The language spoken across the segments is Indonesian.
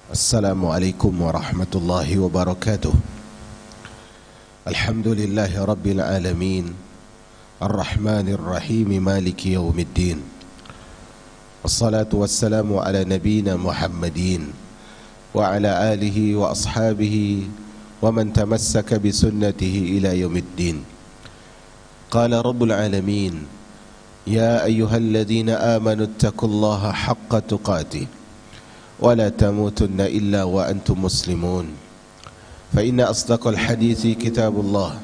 Assalamualaikum warahmatullahi wabarakatuh. Alhamdulillahi rabbil alamin, Ar-Rahmanir Rahim, Maliki yaumiddin. Wassalatu wassalamu ala nabiyyina Muhammadin wa ala alihi wa ashabihi wa man tamassaka bi sunnatihi ila yaumiddin. Qala rabbul alamin, ya ayyuhalladzina amanu ittaqullaha haqqa tuqatih ولا تموتن إلا وأنتم مسلمون فإن أصدق الحديث كتاب الله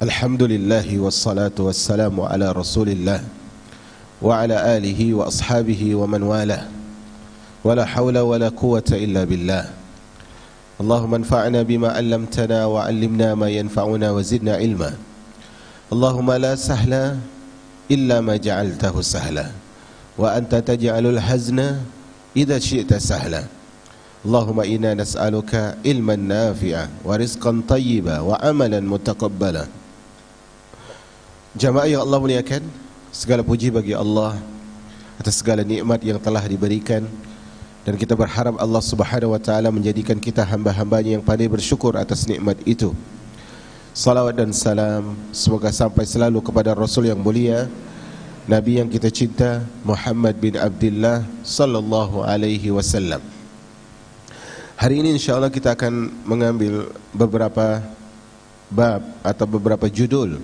Alhamdulillah wassalatu wassalamu ala rasulillah wa ala alihi wa ashabihi wa man wala wa la hawla wa la quwata illa billah. Allahumma anfa'na bima 'allamtana wa 'allimna ma yanfa'una wa zidna ilma. Allahumma la sahla illa ma ja'altahu sahla wa anta taj'alul hazna idza syi'ta sahla. Allahumma inna nas'aluka ilman nafi'a wa rizqan tayyiba wa amalan mutaqabbala. Jamaah yang Allah muliakan, segala puji bagi Allah atas segala nikmat yang telah diberikan, dan kita berharap Allah Subhanahu wa taala menjadikan kita hamba-hambanya yang pandai bersyukur atas nikmat itu. Salawat dan salam semoga sampai selalu kepada Rasul yang mulia, Nabi yang kita cinta, Muhammad bin Abdullah sallallahu alaihi wasallam. Hari ini insyaallah kita akan mengambil beberapa bab atau beberapa judul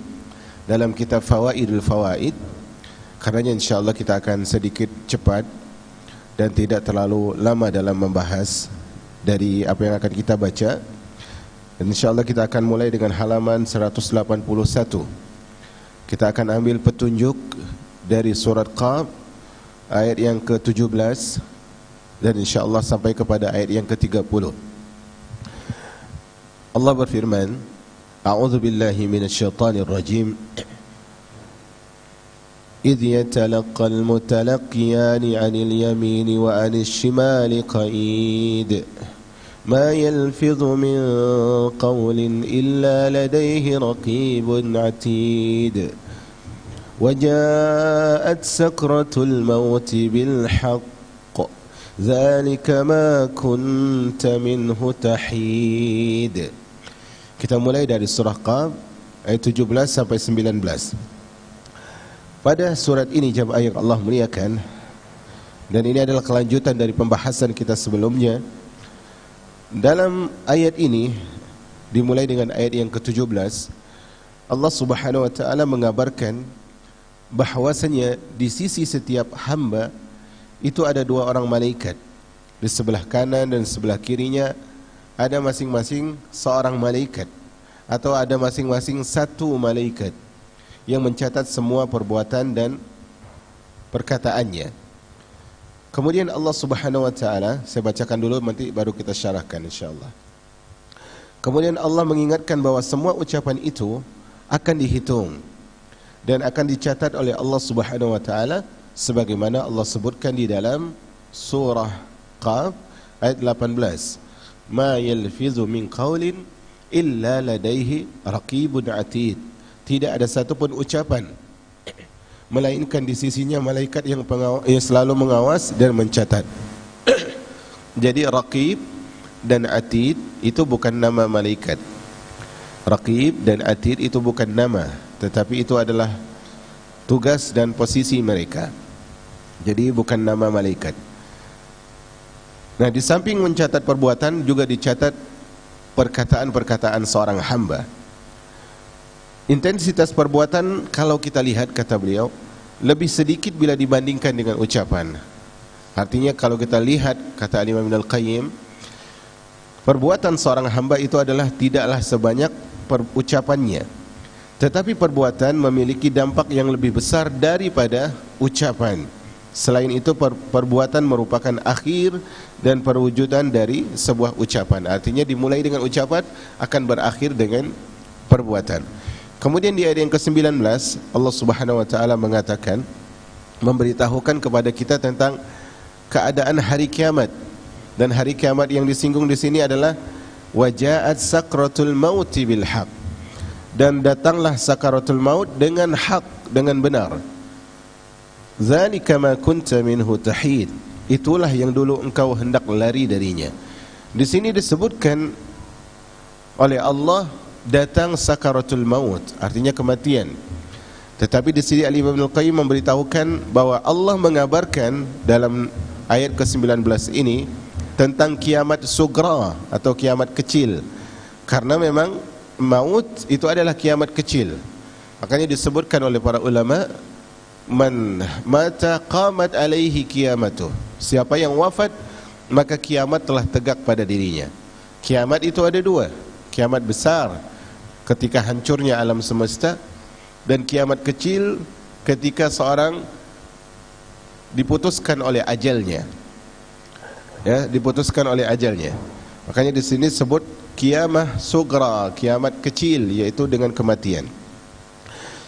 dalam kitab Fawaidul Fawaid. Karenanya insyaAllah kita akan sedikit cepat dan tidak terlalu lama dalam membahas dari apa yang akan kita baca. Dan insyaAllah kita akan mulai dengan halaman 181. Kita akan ambil petunjuk dari surat Qaf ayat yang ke-17 dan insyaAllah sampai kepada ayat yang ke-30. Allah berfirman, A'udzu billahi minasyaitonir rajim. Idh yatalaqqal mutalaqqiyani 'anil yamini wa 'anil shimali qa'id. Ma yalfidhu min qawlin illa ladayhi raqibun 'atid. Wa ja'at sakratul maut bil haqq. Dzalika ma kunta minhu tahid. Kita mulai dari surah Qaf ayat 17 sampai 19. Pada surat ini jamaah yang Allah muliakan, dan ini adalah kelanjutan dari pembahasan kita sebelumnya. Dalam ayat ini dimulai dengan ayat yang ke-17, Allah Subhanahu wa taala mengabarkan bahwasanya di sisi setiap hamba itu ada dua orang malaikat. Di sebelah kanan dan sebelah kirinya ada masing-masing seorang malaikat, atau ada masing-masing satu malaikat yang mencatat semua perbuatan dan perkataannya. Kemudian Allah Subhanahu wa taala, saya bacakan dulu nanti baru kita syarahkan insyaallah. Kemudian Allah mengingatkan bahwa semua ucapan itu akan dihitung dan akan dicatat oleh Allah Subhanahu wa taala sebagaimana Allah sebutkan di dalam surah Qaf ayat 18. Ma yalfizu min qawlin illa ladaihi raqibun atid. Tidak ada satu pun ucapan melainkan di sisinya malaikat yang selalu mengawas dan mencatat. Jadi raqib dan atid itu bukan nama malaikat. Raqib dan atid itu bukan nama, tetapi itu adalah tugas dan posisi mereka. Jadi bukan nama malaikat. Nah, di samping mencatat perbuatan juga dicatat perkataan-perkataan seorang hamba. Intensitas perbuatan kalau kita lihat, kata beliau, lebih sedikit bila dibandingkan dengan ucapan. Artinya kalau kita lihat, kata Imam Ibnul Qayyim, perbuatan seorang hamba itu adalah tidaklah sebanyak ucapannya, tetapi perbuatan memiliki dampak yang lebih besar daripada ucapan. Selain itu perbuatan merupakan akhir dan perwujudan dari sebuah ucapan. Artinya dimulai dengan ucapan akan berakhir dengan perbuatan. Kemudian di ayat yang ke-19 Allah Subhanahu wa taala mengatakan, memberitahukan kepada kita tentang keadaan hari kiamat. Dan hari kiamat yang disinggung di sini adalah waja'at sakratul mauti bil haq. Dan datanglah sakaratul maut dengan hak, dengan benar. Dzalika ma kunta minhu tahid. Itulah yang dulu engkau hendak lari darinya. Di sini disebutkan oleh Allah datang sakaratul maut, artinya kematian. Tetapi di sini Al-Imam Ibnu Qayyim memberitahukan bahwa Allah mengabarkan dalam ayat ke-19 ini tentang kiamat sugra atau kiamat kecil. Karena memang maut itu adalah kiamat kecil. Makanya disebutkan oleh para ulama, man mata qamat alaihi kiamatu. Siapa yang wafat maka kiamat telah tegak pada dirinya. Kiamat itu ada dua, kiamat besar ketika hancurnya alam semesta, dan kiamat kecil ketika seorang diputuskan oleh ajalnya. Ya, diputuskan oleh ajalnya. Makanya di sini sebut kiamah sugra, kiamat kecil, yaitu dengan kematian.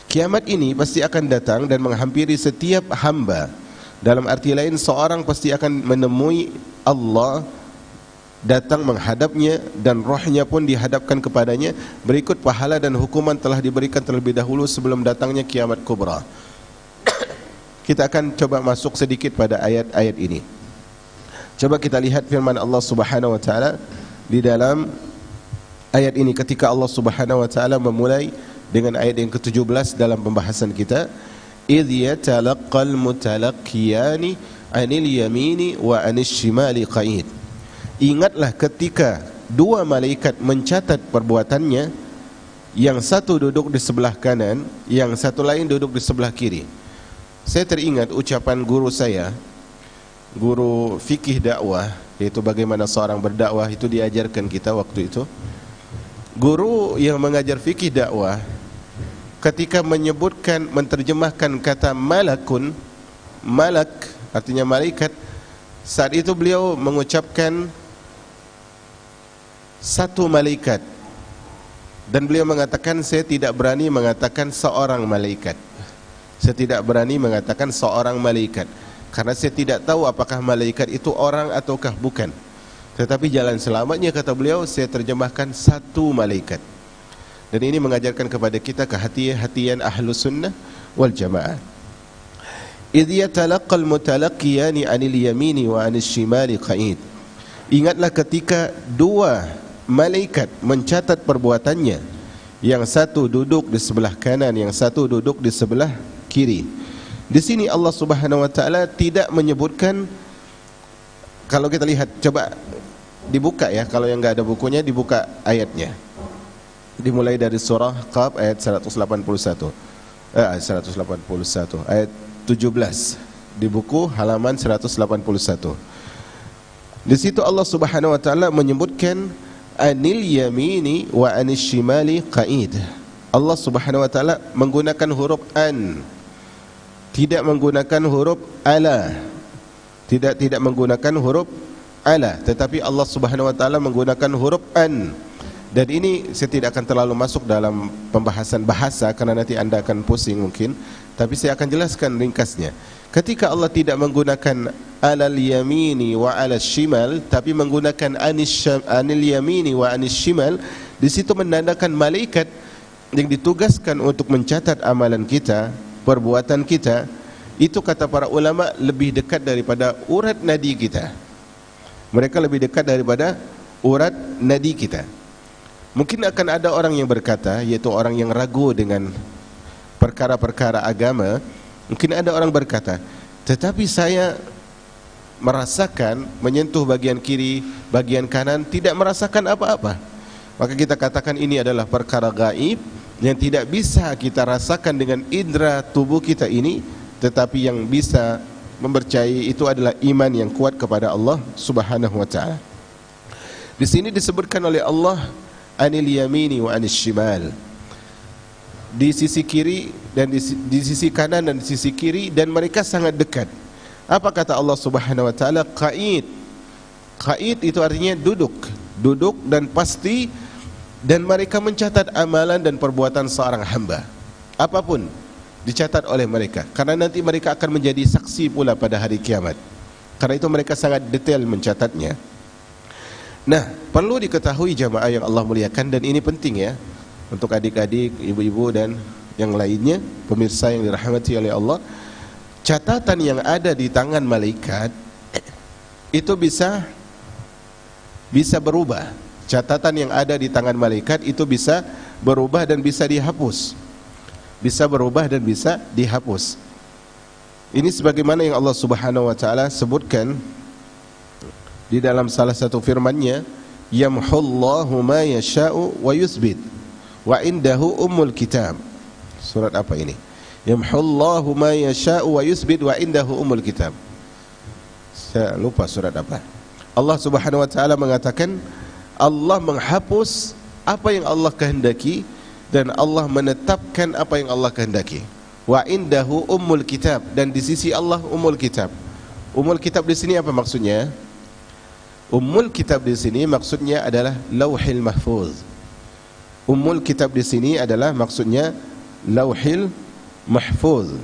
Kiamat ini pasti akan datang dan menghampiri setiap hamba. Dalam arti lain, seorang pasti akan menemui Allah, datang menghadapnya, dan rohnya pun dihadapkan kepadanya. Berikut pahala dan hukuman telah diberikan terlebih dahulu sebelum datangnya kiamat kubra. Kita akan coba masuk sedikit pada ayat-ayat ini. Coba kita lihat firman Allah Subhanahu wa taala di dalam ayat ini, ketika Allah Subhanahu wa taala memulai dengan ayat yang ke-17 dalam pembahasan kita, idh yatalaqqal mutalaqqiyani 'anil yamini wa 'anil shimali qa'id. Ingatlah ketika dua malaikat mencatat perbuatannya, yang satu duduk di sebelah kanan, yang satu lain duduk di sebelah kiri. Saya teringat ucapan guru saya, guru fikih dakwah, yaitu bagaimana seorang berdakwah itu diajarkan kita waktu itu. Guru yang mengajar fikih dakwah ketika menyebutkan, menterjemahkan kata malakun, malak artinya malaikat, saat itu beliau mengucapkan satu malaikat, dan beliau mengatakan, saya tidak berani mengatakan seorang malaikat. Saya tidak berani mengatakan seorang malaikat karena saya tidak tahu apakah malaikat itu orang ataukah bukan. Tetapi jalan selamatnya, kata beliau, saya terjemahkan satu malaikat. Dan ini mengajarkan kepada kita kehati-hatian ahlus sunnah wal jamaah. Idh yatalaqqal mutalaqqiyani 'anil yamini wa 'anil shimali qa'id. Ingatlah ketika dua malaikat mencatat perbuatannya, yang satu duduk di sebelah kanan, yang satu duduk di sebelah kiri. Di sini Allah Subhanahu wa taala tidak menyebutkan, kalau kita lihat, coba dibuka ya, kalau yang enggak ada bukunya dibuka ayatnya. Dimulai dari surah Qaf ayat 181. Ayat 17 di buku halaman 181. Di situ Allah Subhanahu wa taala menyebutkan anil yamini wa anil shimali qa'id. Allah Subhanahu wa taala menggunakan huruf an, tidak menggunakan huruf ala. Tidak menggunakan huruf ala, tetapi Allah Subhanahu wa taala menggunakan huruf an. Dan ini saya tidak akan terlalu masuk dalam pembahasan bahasa karena nanti Anda akan pusing mungkin, tapi saya akan jelaskan ringkasnya. Ketika Allah tidak menggunakan alal yamini wa alal shimal, tapi menggunakan anil yamini wa anil shimal, di situ menandakan malaikat yang ditugaskan untuk mencatat amalan kita, perbuatan kita, itu kata para ulama lebih dekat daripada urat nadi kita. Mereka lebih dekat daripada urat nadi kita. Mungkin akan ada orang yang berkata, yaitu orang yang ragu dengan perkara-perkara agama, mungkin ada orang berkata, tetapi saya merasakan menyentuh bagian kiri, bagian kanan, tidak merasakan apa-apa. Maka kita katakan ini adalah perkara gaib yang tidak bisa kita rasakan dengan indera tubuh kita ini, tetapi yang bisa mempercayai itu adalah iman yang kuat kepada Allah Subhanahu wa taala. Di sini disebutkan oleh Allah anil yamini wa anil shimal, di sisi kiri dan di sisi kanan dan di sisi kiri, dan mereka sangat dekat. Apa kata Allah Subhanahu wa taala? Qa'id. Qa'id itu artinya duduk dan pasti Dan mereka mencatat amalan dan perbuatan seorang hamba. Apapun dicatat oleh mereka, karena nanti mereka akan menjadi saksi pula pada hari kiamat. Karena itu mereka sangat detail mencatatnya. Nah, perlu diketahui jamaah yang Allah muliakan, dan ini penting ya untuk adik-adik, ibu-ibu dan yang lainnya, pemirsa yang dirahmati oleh Allah. Catatan yang ada di tangan malaikat itu bisa berubah. Catatan yang ada di tangan malaikat itu bisa berubah dan bisa dihapus. Bisa berubah dan bisa dihapus. Ini sebagaimana yang Allah Subhanahu wa taala sebutkan di dalam salah satu firman-Nya, yamhullahu ma yasha'u wa yusbit wa indahu ummul kitab. Surat apa ini? Yamhullahu ma yasha'u wa yusbit wa indahu ummul kitab. Saya lupa surat apa. Allah Subhanahu wa taala mengatakan Allah menghapus apa yang Allah kehendaki dan Allah menetapkan apa yang Allah kehendaki. Wa indahu ummul kitab, dan di sisi Allah ummul kitab. Ummul kitab di sini apa maksudnya? Ummul kitab di sini maksudnya adalah Lauhil Mahfuz. Ummul kitab di sini adalah maksudnya Lauhil Mahfuz.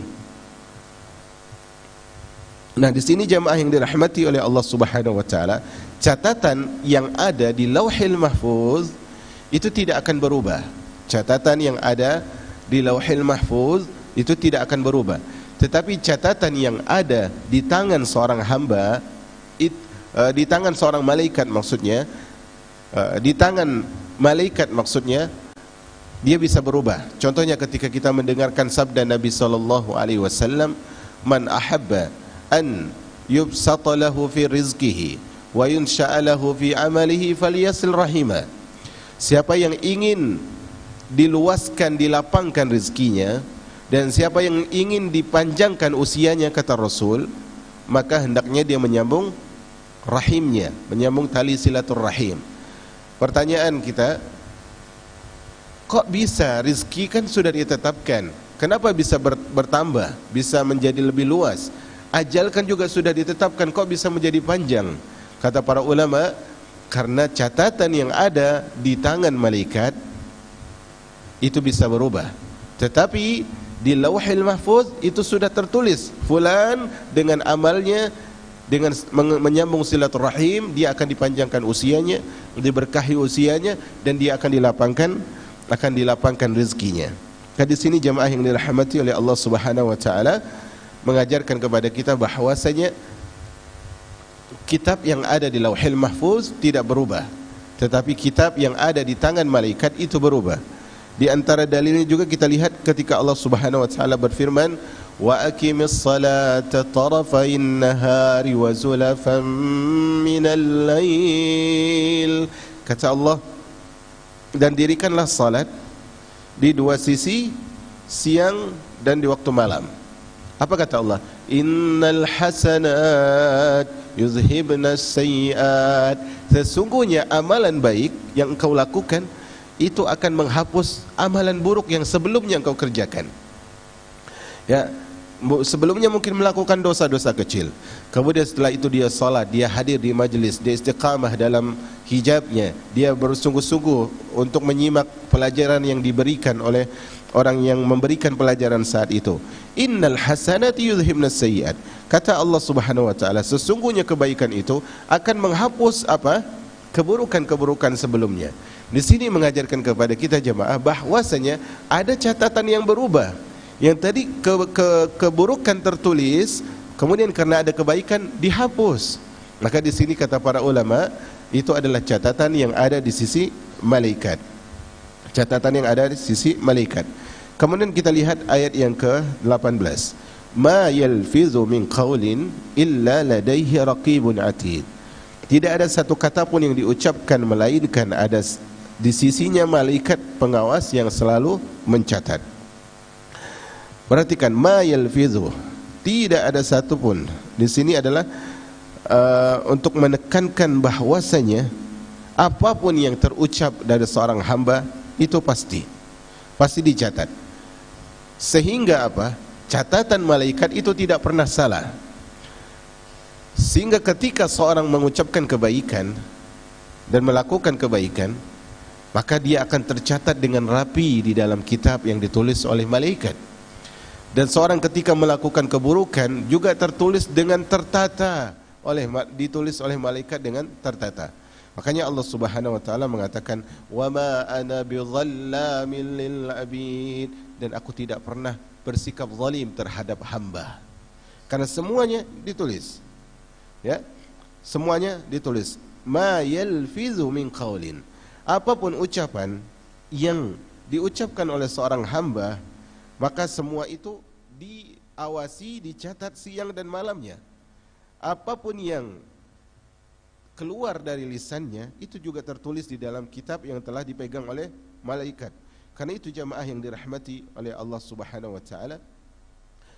Nah, di sini jamaah yang dirahmati oleh Allah Subhanahu wa taala, catatan yang ada di Lauhil Mahfuz itu tidak akan berubah. Catatan yang ada di Lauhil Mahfuz itu tidak akan berubah. Tetapi catatan yang ada di tangan seorang hamba, di tangan seorang malaikat maksudnya, di tangan malaikat maksudnya, dia bisa berubah. Contohnya ketika kita mendengarkan sabda Nabi sallallahu alaihi wasallam, "Man ahabba an yubsata lahu fi rizqihi wa yunsha'a lahu fi amalihi falyasil rahimah." Siapa yang ingin diluaskan, dilapangkan rezekinya, dan siapa yang ingin dipanjangkan usianya, kata Rasul, maka hendaknya dia menyambung rahimnya, menyambung tali silaturrahim. Pertanyaan kita, kok bisa rezeki kan sudah ditetapkan? Kenapa bisa bertambah, bisa menjadi lebih luas? Ajal kan juga sudah ditetapkan, kok bisa menjadi panjang? Kata para ulama, karena catatan yang ada di tangan malaikat itu bisa berubah. Tetapi di Lauhil Mahfuz itu sudah tertulis, fulan dengan amalnya, dengan menyambung silaturahim, dia akan dipanjangkan usianya, diberkahi usianya, dan dia akan dilapangkan rezekinya. Di sini jemaah yang dirahmati oleh Allah Subhanahu wa taala mengajarkan kepada kita bahwasanya kitab yang ada di Lauhil Mahfuz tidak berubah, tetapi kitab yang ada di tangan malaikat itu berubah. Di antara dalilnya juga kita lihat ketika Allah Subhanahu wa taala berfirman, wa aqimis salata tarafain nahari wa zulafan minal lail. Kata Allah, dan dirikanlah salat di dua sisi, siang dan di waktu malam. Apa kata Allah? Innal hasanat yuzhibna sayyiat. Sesungguhnya amalan baik yang engkau lakukan itu akan menghapus amalan buruk yang sebelumnya engkau kerjakan. Ya, sebelumnya mungkin melakukan dosa-dosa kecil, kemudian setelah itu dia salat, dia hadir di majlis, dia istiqamah dalam hijabnya, dia bersungguh-sungguh untuk menyimak pelajaran yang diberikan oleh orang yang memberikan pelajaran saat itu. Innal hasanati yudhibna sayyiat. Kata Allah Subhanahu wa taala, sesungguhnya kebaikan itu akan menghapus apa? Keburukan-keburukan sebelumnya. Di sini mengajarkan kepada kita jemaah bahwasanya ada catatan yang berubah. Yang tadi keburukan tertulis, kemudian karena ada kebaikan dihapus. Maka di sini kata para ulama, itu adalah catatan yang ada di sisi malaikat. Catatan yang ada di sisi malaikat. Kemudian kita lihat ayat yang ke-18. Ma yalfizu min qaulin illa ladaihi raqibun atid. Tidak ada satu kata pun yang diucapkan melainkan ada di sisinya malaikat pengawas yang selalu mencatat. Perhatikan, ma yalfizu, tidak ada satu pun. Di sini adalah untuk menekankan bahwasanya apapun yang terucap dari seorang hamba itu pasti dicatat. Sehingga apa? Catatan malaikat itu tidak pernah salah. Sehingga ketika seorang mengucapkan kebaikan dan melakukan kebaikan, maka dia akan tercatat dengan rapi di dalam kitab yang ditulis oleh malaikat. Dan seorang ketika melakukan keburukan juga tertulis dengan tertata ditulis oleh malaikat dengan tertata. Makanya Allah Subhanahu wa taala mengatakan, "Wa ma ana bidzallamin lil abid," dan aku tidak pernah bersikap zalim terhadap hamba. Karena semuanya ditulis. Ya. Semuanya ditulis. Ma yalfizu min qaulin. Apapun ucapan yang diucapkan oleh seorang hamba, maka semua itu diawasi, dicatat siang dan malamnya. Apapun yang keluar dari lisannya itu juga tertulis di dalam kitab yang telah dipegang oleh malaikat. Karena itu jamaah yang dirahmati oleh Allah Subhanahu wa taala,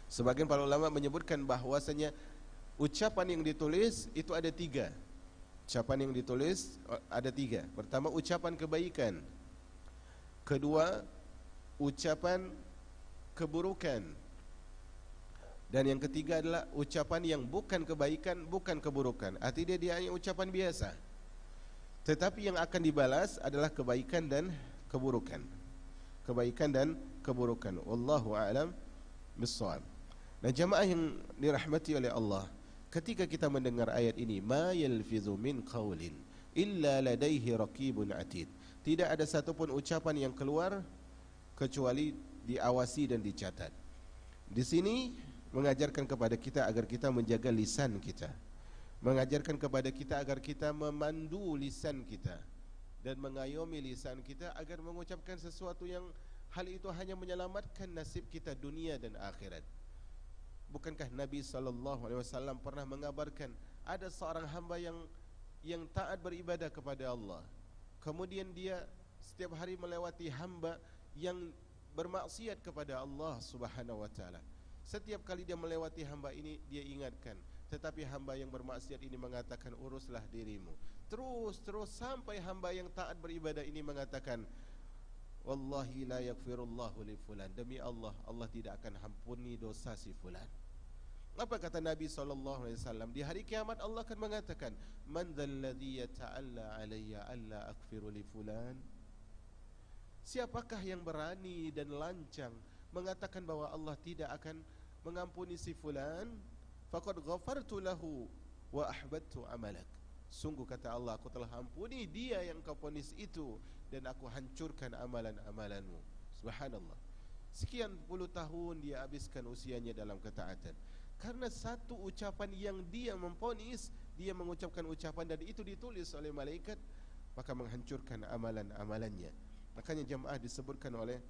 sebagian para ulama menyebutkan bahwasanya ucapan yang ditulis itu ada 3. Ucapan yang ditulis ada 3. Pertama, ucapan kebaikan. Kedua, ucapan keburukan. Dan yang ketiga adalah ucapan yang bukan kebaikan, bukan keburukan. Artinya dia hanya ucapan biasa, tetapi yang akan dibalas adalah kebaikan dan keburukan. Kebaikan dan keburukan. Wallahu a'lam bissawab. Nah, jamaah yang dirahmati oleh Allah, ketika kita mendengar ayat ini, ma yalfizu min qaulin illa ladaihi raqibun atid. Tidak ada satupun ucapan yang keluar kecuali diawasi dan dicatat. Di sini mengajarkan kepada kita agar kita menjaga lisan kita. Mengajarkan kepada kita agar kita memandu lisan kita dan mengayomi lisan kita agar mengucapkan sesuatu yang hal itu hanya menyelamatkan nasib kita dunia dan akhirat. Bukankah Nabi SAW pernah mengabarkan ada seorang hamba yang taat beribadah kepada Allah, kemudian dia setiap hari melewati hamba yang bermaksiat kepada Allah Subhanahu wa taala. Setiap kali dia melewati hamba ini, dia ingatkan, tetapi hamba yang bermaksiat ini mengatakan, uruslah dirimu. Terus sampai hamba yang taat beribadah ini mengatakan, wallahi la yaghfirullahu li fulan, demi Allah, Allah tidak akan ampuni dosa si fulan. Apa kata Nabi SAW? Di hari kiamat Allah akan mengatakan, man dzalladzi yata'alla alayya alla aghfiru li fulan. Siapakah yang berani dan lancang mengatakan bahwa Allah tidak akan mengampuni si fulan? Faqad ghafartu lahu wa ahbattu amalak. Sungguh kata Allah, aku telah ampuni dia yang kau vonis itu, dan aku hancurkan amalan-amalanmu. Subhanallah. Sekian puluh tahun dia habiskan usianya dalam ketaatan, karena satu ucapan yang dia memvonis, dia mengucapkan ucapan dan itu ditulis oleh malaikat, maka menghancurkan amalan-amalannya. Makanya jamaah disebutkan oleh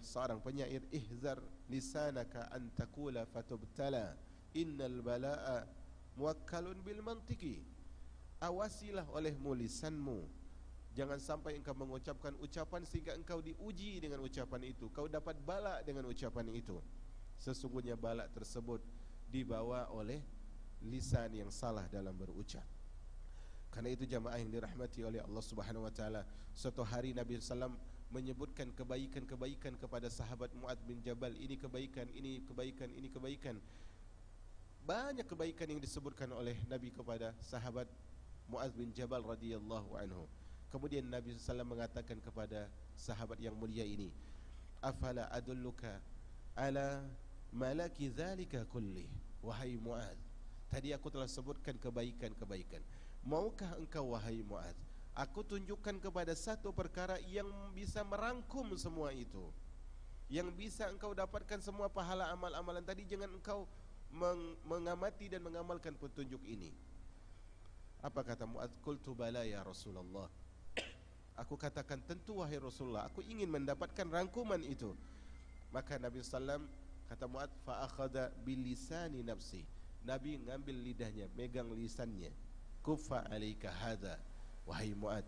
seorang penyair, ihzar lisanaka an taqula fatubtala innal balaa muwakkalun bil mantiki. Awasilah olehmu lisanmu, jangan sampai engkau mengucapkan ucapan sehingga engkau diuji dengan ucapan itu, kau dapat bala dengan ucapan itu. Sesungguhnya bala tersebut dibawa oleh lisan yang salah dalam berucap. Karena itu jamaah yang dirahmati oleh Allah Subhanahu wa taala, suatu hari Nabi SAW menyebutkan kebaikan-kebaikan kepada sahabat Mu'adz bin Jabal. Ini kebaikan, ini kebaikan, ini kebaikan. Banyak kebaikan yang disebutkan oleh Nabi kepada sahabat Mu'adz bin Jabal radhiyallahu anhu. Kemudian Nabi SAW mengatakan kepada sahabat yang mulia ini, afala adulluka ala malaki dzalika kulli. Wahai Mu'adz, tadi aku telah sebutkan kebaikan-kebaikan. Maukah engkau wahai Mu'adz, aku tunjukkan kepada satu perkara yang bisa merangkum semua itu, yang bisa engkau dapatkan semua pahala amal-amalan tadi, jangan engkau mengamati dan mengamalkan petunjuk ini. Apa kata Mu'adz? Qultu bala ya Rasulullah. Aku katakan, tentu wahai Rasulullah, aku ingin mendapatkan rangkuman itu. Maka Nabi SAW kata Mu'adz, fa akhadha bilisani nafsi. Nabi ngambil lidahnya, megang lisannya. Kuffa alaika hadza. Wahai Mu'adz,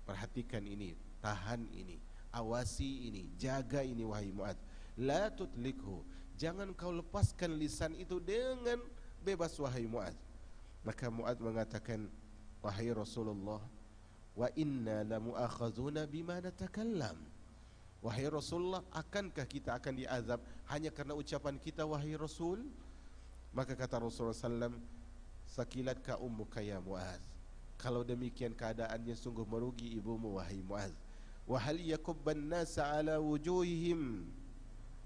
perhatikan ini, tahan ini, awasi ini, jaga ini wahai Mu'adz. La tutlikhu, jangan kau lepaskan lisan itu dengan bebas wahai Mu'adz. Maka Mu'adz mengatakan, wahai Rasulullah, wa inna lamu'akhazuna bima natakallam. Wahai Rasulullah, akankah kita akan diazab hanya karena ucapan kita wahai Rasul? Maka kata Rasulullah SAW, sakilatka ummuka ya Mu'adz, Kalau demikian keadaannya sungguh merugi ibumu wahai Muaz. Wa hal yakubban nasa ala wujuhihim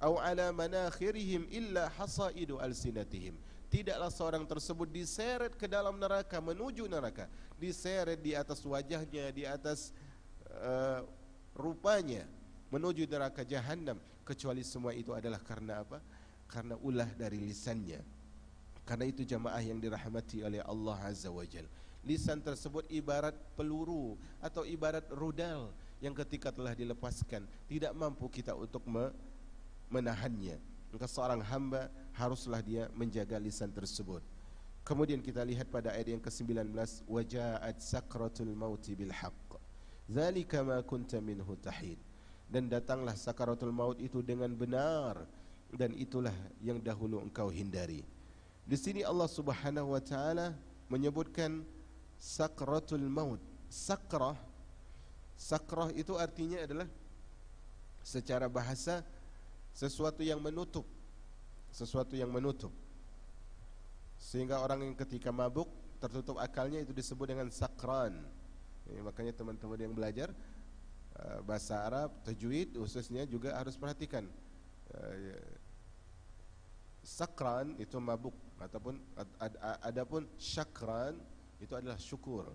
aw ala manakhirihim illa hasaidu alsinatihim. Tidaklah seorang tersebut diseret ke dalam neraka, menuju neraka, diseret di atas wajahnya, di atas rupanya menuju neraka jahanam, kecuali semua itu adalah karena apa? Karena ulah dari lisannya. Karena itu jamaah yang dirahmati oleh Allah Azza wa Jal, lisan tersebut ibarat peluru atau ibarat rudal yang ketika telah dilepaskan tidak mampu kita untuk menahannya. Maka seorang hamba haruslah dia menjaga lisan tersebut. Kemudian kita lihat pada ayat yang ke-19, waja'at sakratul mauti bil haqq dzalika ma kunta minhu tahid. Dan datanglah sakaratul maut itu dengan benar, dan itulah yang dahulu engkau hindari. Di sini Allah Subhanahu wa taala menyebutkan sakratul maut. Sakrah itu artinya adalah secara bahasa sesuatu yang menutup, sesuatu yang menutup, sehingga orang yang ketika mabuk tertutup akalnya itu disebut dengan sakran. Makanya teman-teman yang belajar bahasa Arab, tajwid khususnya juga harus perhatikan. Sakran itu mabuk, ataupun adapun syakran itu adalah syukur.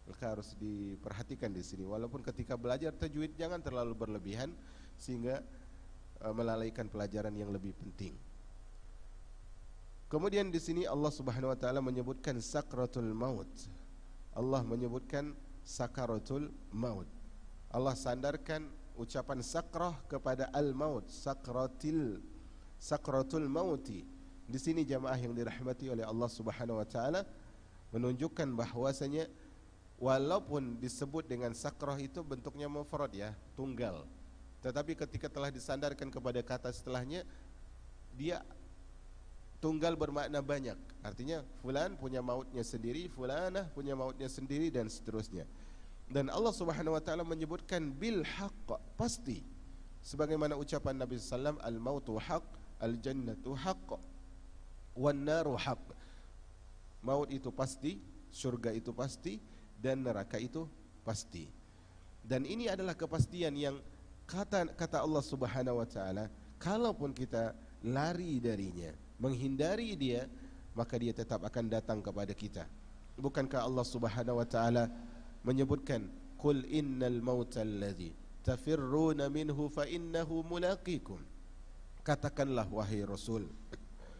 Maka harus diperhatikan di sini. Walaupun ketika belajar tajwid jangan terlalu berlebihan sehingga melalaikan pelajaran yang lebih penting. Kemudian di sini Allah Subhanahu wa taala menyebutkan sakratul maut. Allah menyebutkan sakaratul maut. Allah sandarkan ucapan sakrah kepada al-maut, sakratul mauti. Di sini jamaah yang dirahmati oleh Allah Subhanahu wa taala menunjukkan bahwasanya walaupun disebut dengan sakrah itu bentuknya mufrad ya, tunggal. Tetapi ketika telah disandarkan kepada kata setelahnya, dia tunggal bermakna banyak. Artinya fulan punya mautnya sendiri, fulanah punya mautnya sendiri, dan seterusnya. Dan Allah Subhanahu wa taala menyebutkan bil haqq, pasti. Sebagaimana ucapan Nabi sallallahu alaihi wasallam, al mautu haqq, al jannatu haqq, wan naru haqq. Maut itu pasti, surga itu pasti, dan neraka itu pasti. Dan ini adalah kepastian yang kata Allah Subhanahu wa taala, kalaupun kita lari darinya, menghindari dia, maka dia tetap akan datang kepada kita. Bukankah Allah Subhanahu wa taala menyebutkan, qul innal mautal ladzi tafirruna minhu fa innahu mulaqikum. Katakanlah wahai Rasul,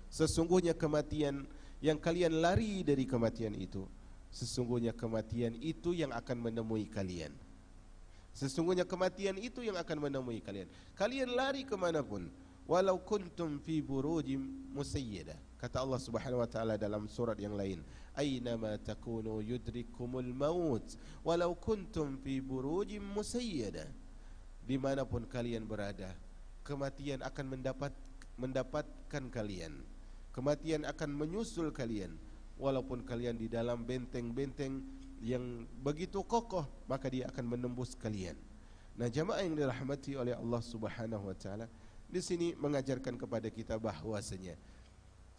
sesungguhnya kematian yang kalian lari dari kematian itu, sesungguhnya kematian itu yang akan menemui kalian. Sesungguhnya kematian itu yang akan menemui kalian. Kalian lari kemanapun, walau kuntum fi burujim musayyidah. Kata Allah Subhanahu wa taala dalam surat yang lain, aynama takunu yudrikumul maut walau kuntum fi burujim musayyidah. Dimanapun kalian berada, kematian akan mendapatkan kalian. Kematian akan menyusul kalian, walaupun kalian di dalam benteng-benteng yang begitu kokoh, maka dia akan menembus kalian. Nah, jamaah yang dirahmati oleh Allah Subhanahu wa taala, di sini mengajarkan kepada kita bahwasanya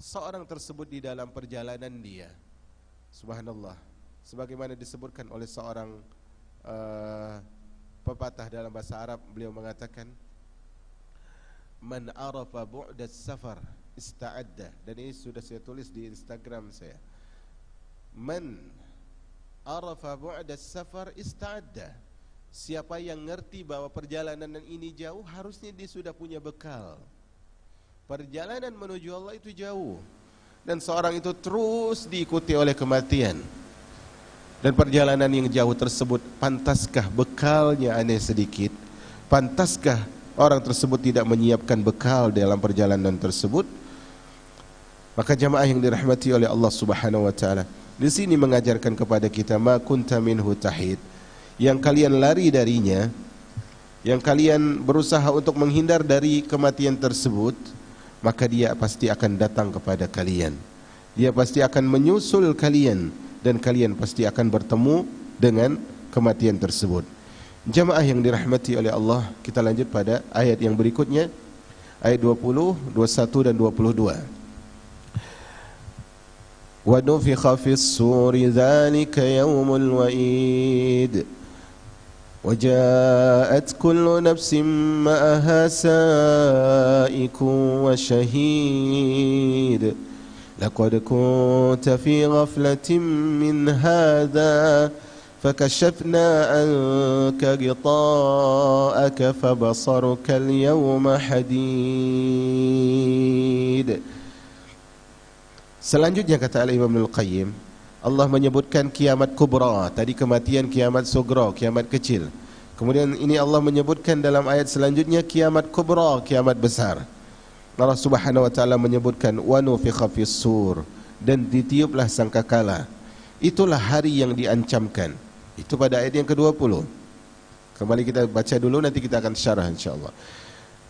seorang tersebut di dalam perjalanan dia, subhanallah, sebagaimana disebutkan oleh seorang pepatah dalam bahasa Arab, beliau mengatakan, man arafa bu'das safar ista'adda. Dan ini sudah saya tulis di Instagram saya. Man arafa bu'das safar ista'adda. Siapa yang ngerti bahwa perjalanan ini jauh, harusnya dia sudah punya bekal. Perjalanan menuju Allah itu jauh, dan seorang itu terus diikuti oleh kematian. Dan perjalanan yang jauh tersebut, pantaskah bekalnya aneh sedikit? Pantaskah orang tersebut tidak menyiapkan bekal dalam perjalanan tersebut? Maka jamaah yang dirahmati oleh Allah Subhanahu wa taala, di sini mengajarkan kepada kita, ma kunta minhu tahid, yang kalian lari darinya, yang kalian berusaha untuk menghindar dari kematian tersebut, maka dia pasti akan datang kepada kalian. Dia pasti akan menyusul kalian, dan kalian pasti akan bertemu dengan kematian tersebut. Jamaah yang dirahmati oleh Allah, kita lanjut pada ayat yang berikutnya, ayat 20, 21 dan 22. ونفخ في الصور ذلك يوم الوعيد وجاءت كل نفس معها سائق وشهيد لقد كنت في غفلة من هذا فكشفنا عنك غطاءك فبصرك اليوم حديد. Selanjutnya kata Al-Imam Ibnul Qayyim, Allah menyebutkan kiamat kubra, tadi kematian, kiamat sugra, kiamat kecil. Kemudian ini Allah menyebutkan dalam ayat selanjutnya kiamat kubra, kiamat besar. Allah Subhanahu wa taala menyebutkan wa nufikha fis sur, dan ditiuplah sangkakala. Itulah hari yang diancamkan. Itu pada ayat yang ke-20. Kembali kita baca dulu, nanti kita akan syarah insyaallah.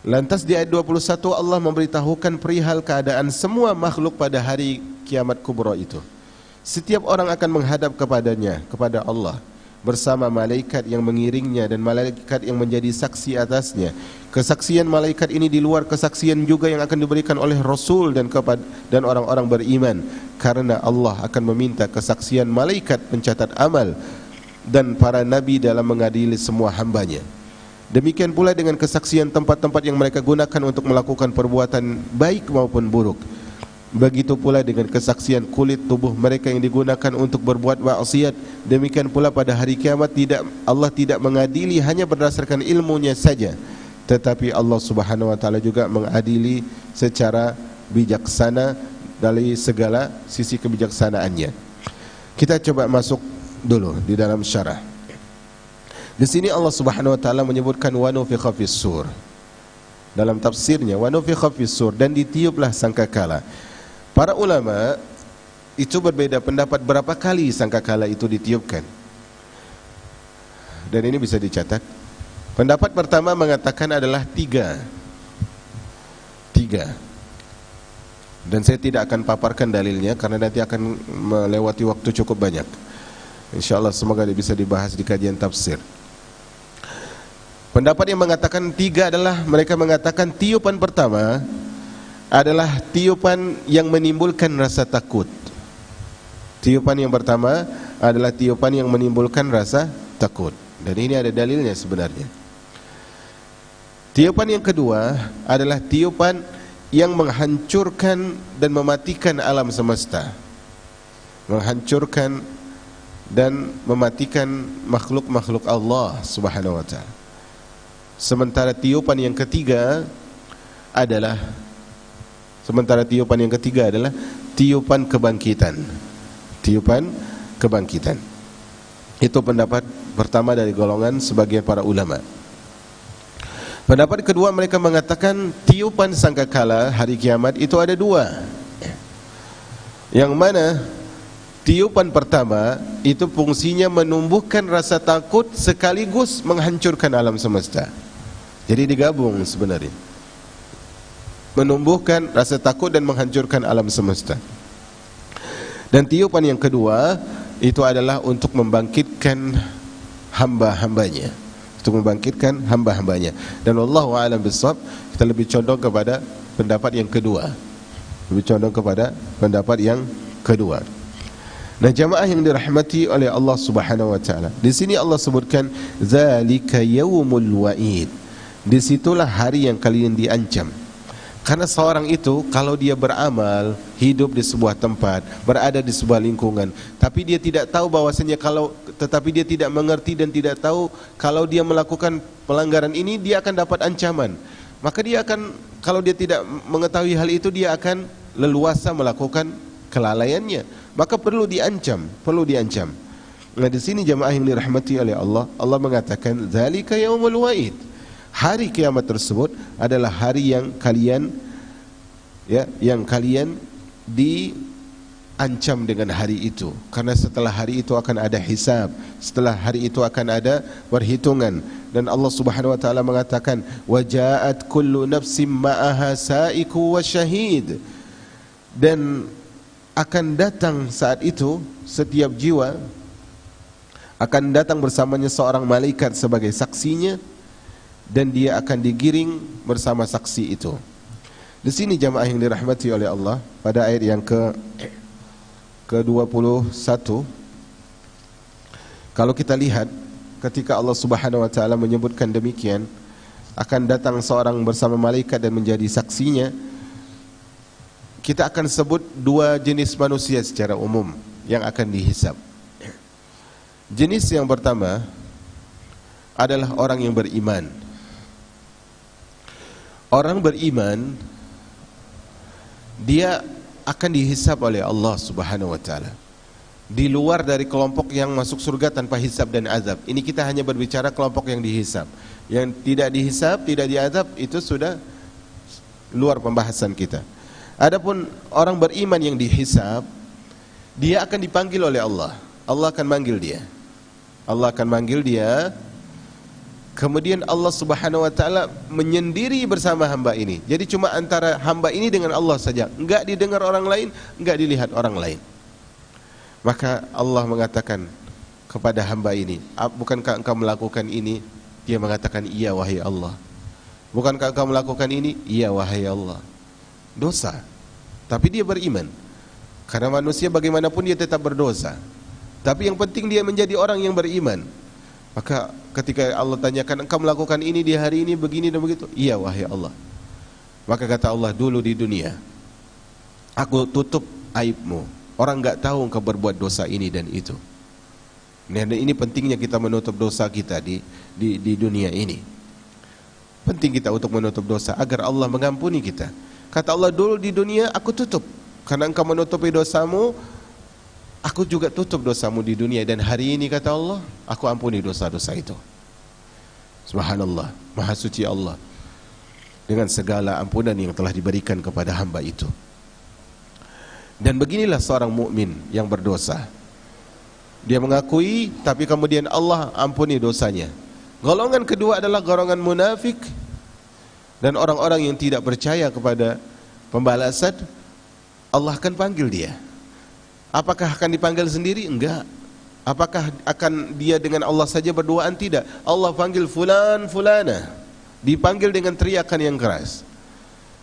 Lantas di ayat 21 Allah memberitahukan perihal keadaan semua makhluk pada hari kiamat kubra itu. Setiap orang akan menghadap kepadanya, kepada Allah, bersama malaikat yang mengiringnya dan malaikat yang menjadi saksi atasnya. Kesaksian malaikat ini di luar kesaksian juga yang akan diberikan oleh Rasul dan orang-orang beriman, karena Allah akan meminta kesaksian malaikat pencatat amal dan para nabi dalam mengadili semua hambanya. Demikian pula dengan kesaksian tempat-tempat yang mereka gunakan untuk melakukan perbuatan baik maupun buruk. Begitu pula dengan kesaksian kulit tubuh mereka yang digunakan untuk berbuat maksiat. Demikian pula pada hari kiamat Allah tidak mengadili hanya berdasarkan ilmunya saja, tetapi Allah Subhanahu wa taala juga mengadili secara bijaksana dari segala sisi kebijaksanaannya. Kita coba masuk dulu di dalam syarah. Di sini Allah Subhanahu wa taala menyebutkan wa nufikha fis sur. Dalam tafsirnya wa nufikha fis sur, dan ditiuplah sangkakala. Para ulama itu berbeda pendapat berapa kali sangkakala itu ditiupkan. Dan ini bisa dicatat. Pendapat pertama mengatakan adalah tiga. Dan saya tidak akan paparkan dalilnya karena nanti akan melewati waktu cukup banyak. InsyaAllah semoga bisa dibahas di kajian tafsir. Pendapat yang mengatakan tiga adalah mereka mengatakan tiupan pertama adalah tiupan yang menimbulkan rasa takut. Tiupan yang pertama adalah tiupan yang menimbulkan rasa takut. Dan ini ada dalilnya sebenarnya. Tiupan yang kedua adalah tiupan yang menghancurkan dan mematikan alam semesta. Menghancurkan dan mematikan makhluk-makhluk Allah Subhanahu wa taala. Sementara tiupan yang ketiga adalah tiupan kebangkitan. Tiupan kebangkitan. Itu pendapat pertama dari golongan sebagian para ulama. Pendapat kedua mereka mengatakan tiupan sangkakala hari kiamat itu ada dua. Yang mana tiupan pertama itu fungsinya menumbuhkan rasa takut sekaligus menghancurkan alam semesta. Jadi digabung sebenarnya. Menumbuhkan rasa takut dan menghancurkan alam semesta. Dan tiupan yang kedua itu adalah untuk membangkitkan hamba-hambanya. Untuk membangkitkan hamba-hambanya. Dan wallahu a'lam bishawab, kita lebih condong kepada pendapat yang kedua. Nah, jamaah yang dirahmati oleh Allah Subhanahu wa taala. Di sini Allah sebutkan zalika yaumul wa'id. Disitulah hari yang kalian diancam. Karena seorang itu kalau dia beramal, hidup di sebuah tempat, berada di sebuah lingkungan, tapi dia tidak tahu bahwasanya tetapi dia tidak mengerti dan tidak tahu kalau dia melakukan pelanggaran ini dia akan dapat ancaman. Maka dia akan, kalau dia tidak mengetahui hal itu, dia akan leluasa melakukan kelalaiannya. Maka perlu diancam. Nah, di sini jamaah yang dirahmati oleh Allah, Allah mengatakan zalika yaumul wa'id. Hari kiamat tersebut adalah hari yang kalian diancam dengan hari itu. Karena setelah hari itu akan ada hisab, setelah hari itu akan ada perhitungan. Dan Allah Subhanahu wa taala mengatakan waja'at kullu nafsim ma'aha sa'iku wa syahid. Dan akan datang saat itu setiap jiwa akan datang bersamanya seorang malaikat sebagai saksinya, dan dia akan digiring bersama saksi itu. Di sini jamaah yang dirahmati oleh Allah, pada ayat yang ke-21, kalau kita lihat ketika Allah Subhanahu wa taala menyebutkan demikian, akan datang seorang bersama malaikat dan menjadi saksinya, kita akan sebut dua jenis manusia secara umum yang akan dihisab. Jenis yang pertama adalah orang yang beriman. Orang beriman, dia akan dihisab oleh Allah Subhanahu wa taala, di luar dari kelompok yang masuk surga tanpa hisab dan azab. Ini kita hanya berbicara kelompok yang dihisab. Yang tidak dihisab, tidak diazab, itu sudah luar pembahasan kita. Adapun orang beriman yang dihisab, dia akan dipanggil oleh Allah. Allah akan manggil dia. Allah akan manggil dia. Kemudian Allah Subhanahu wa taala menyendiri bersama hamba ini. Jadi cuma antara hamba ini dengan Allah saja, enggak didengar orang lain, enggak dilihat orang lain. Maka Allah mengatakan kepada hamba ini, bukankah engkau melakukan ini? Dia mengatakan, iya wahai Allah. Bukankah engkau melakukan ini? Iya wahai Allah. Dosa, tapi dia beriman. Karena manusia bagaimanapun dia tetap berdosa, tapi yang penting dia menjadi orang yang beriman. Maka ketika Allah tanyakan, engkau melakukan ini di hari ini begini dan begitu, iya wahai Allah. Maka kata Allah, dulu di dunia aku tutup aibmu, orang enggak tahu engkau berbuat dosa ini dan itu. Dan ini pentingnya kita menutup dosa kita di dunia ini. Penting kita untuk menutup dosa agar Allah mengampuni kita. Kata Allah, dulu di dunia aku tutup, karena engkau menutupi dosamu, aku juga tutup dosamu di dunia. Dan hari ini kata Allah, aku ampuni dosa-dosa itu. Subhanallah, Maha Suci Allah dengan segala ampunan yang telah diberikan kepada hamba itu. Dan beginilah seorang mukmin yang berdosa. Dia mengakui, tapi kemudian Allah ampuni dosanya. Golongan kedua adalah golongan munafik dan orang-orang yang tidak percaya kepada pembalasan. Allah akan panggil dia. Apakah akan dipanggil sendiri? Enggak. Apakah akan dia dengan Allah saja berduaan? Tidak. Allah panggil fulan, fulana. Dipanggil dengan teriakan yang keras.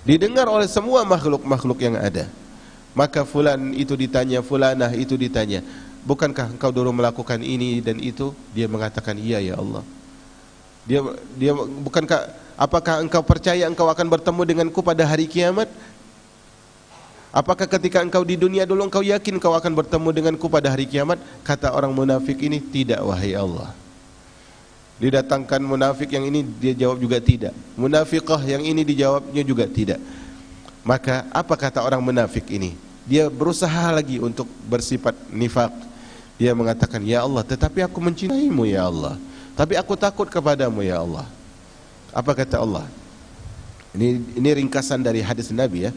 Didengar oleh semua makhluk-makhluk yang ada. Maka fulan itu ditanya, fulanah itu ditanya, bukankah engkau dulu melakukan ini dan itu? Dia mengatakan, iya ya Allah. Dia bukankah, apakah engkau percaya engkau akan bertemu denganku pada hari kiamat? Apakah ketika engkau di dunia dulu engkau yakin engkau akan bertemu denganku pada hari kiamat? Kata orang munafik ini, tidak wahai Allah. Didatangkan munafik yang ini, dia jawab juga tidak. Munafiqah yang ini dijawabnya juga tidak. Maka apa kata orang munafik ini? Dia berusaha lagi untuk bersifat nifak. Dia mengatakan, ya Allah, tetapi aku mencintaimu ya Allah, tapi aku takut kepadamu ya Allah. Apa kata Allah? Ini ringkasan dari hadis Nabi ya.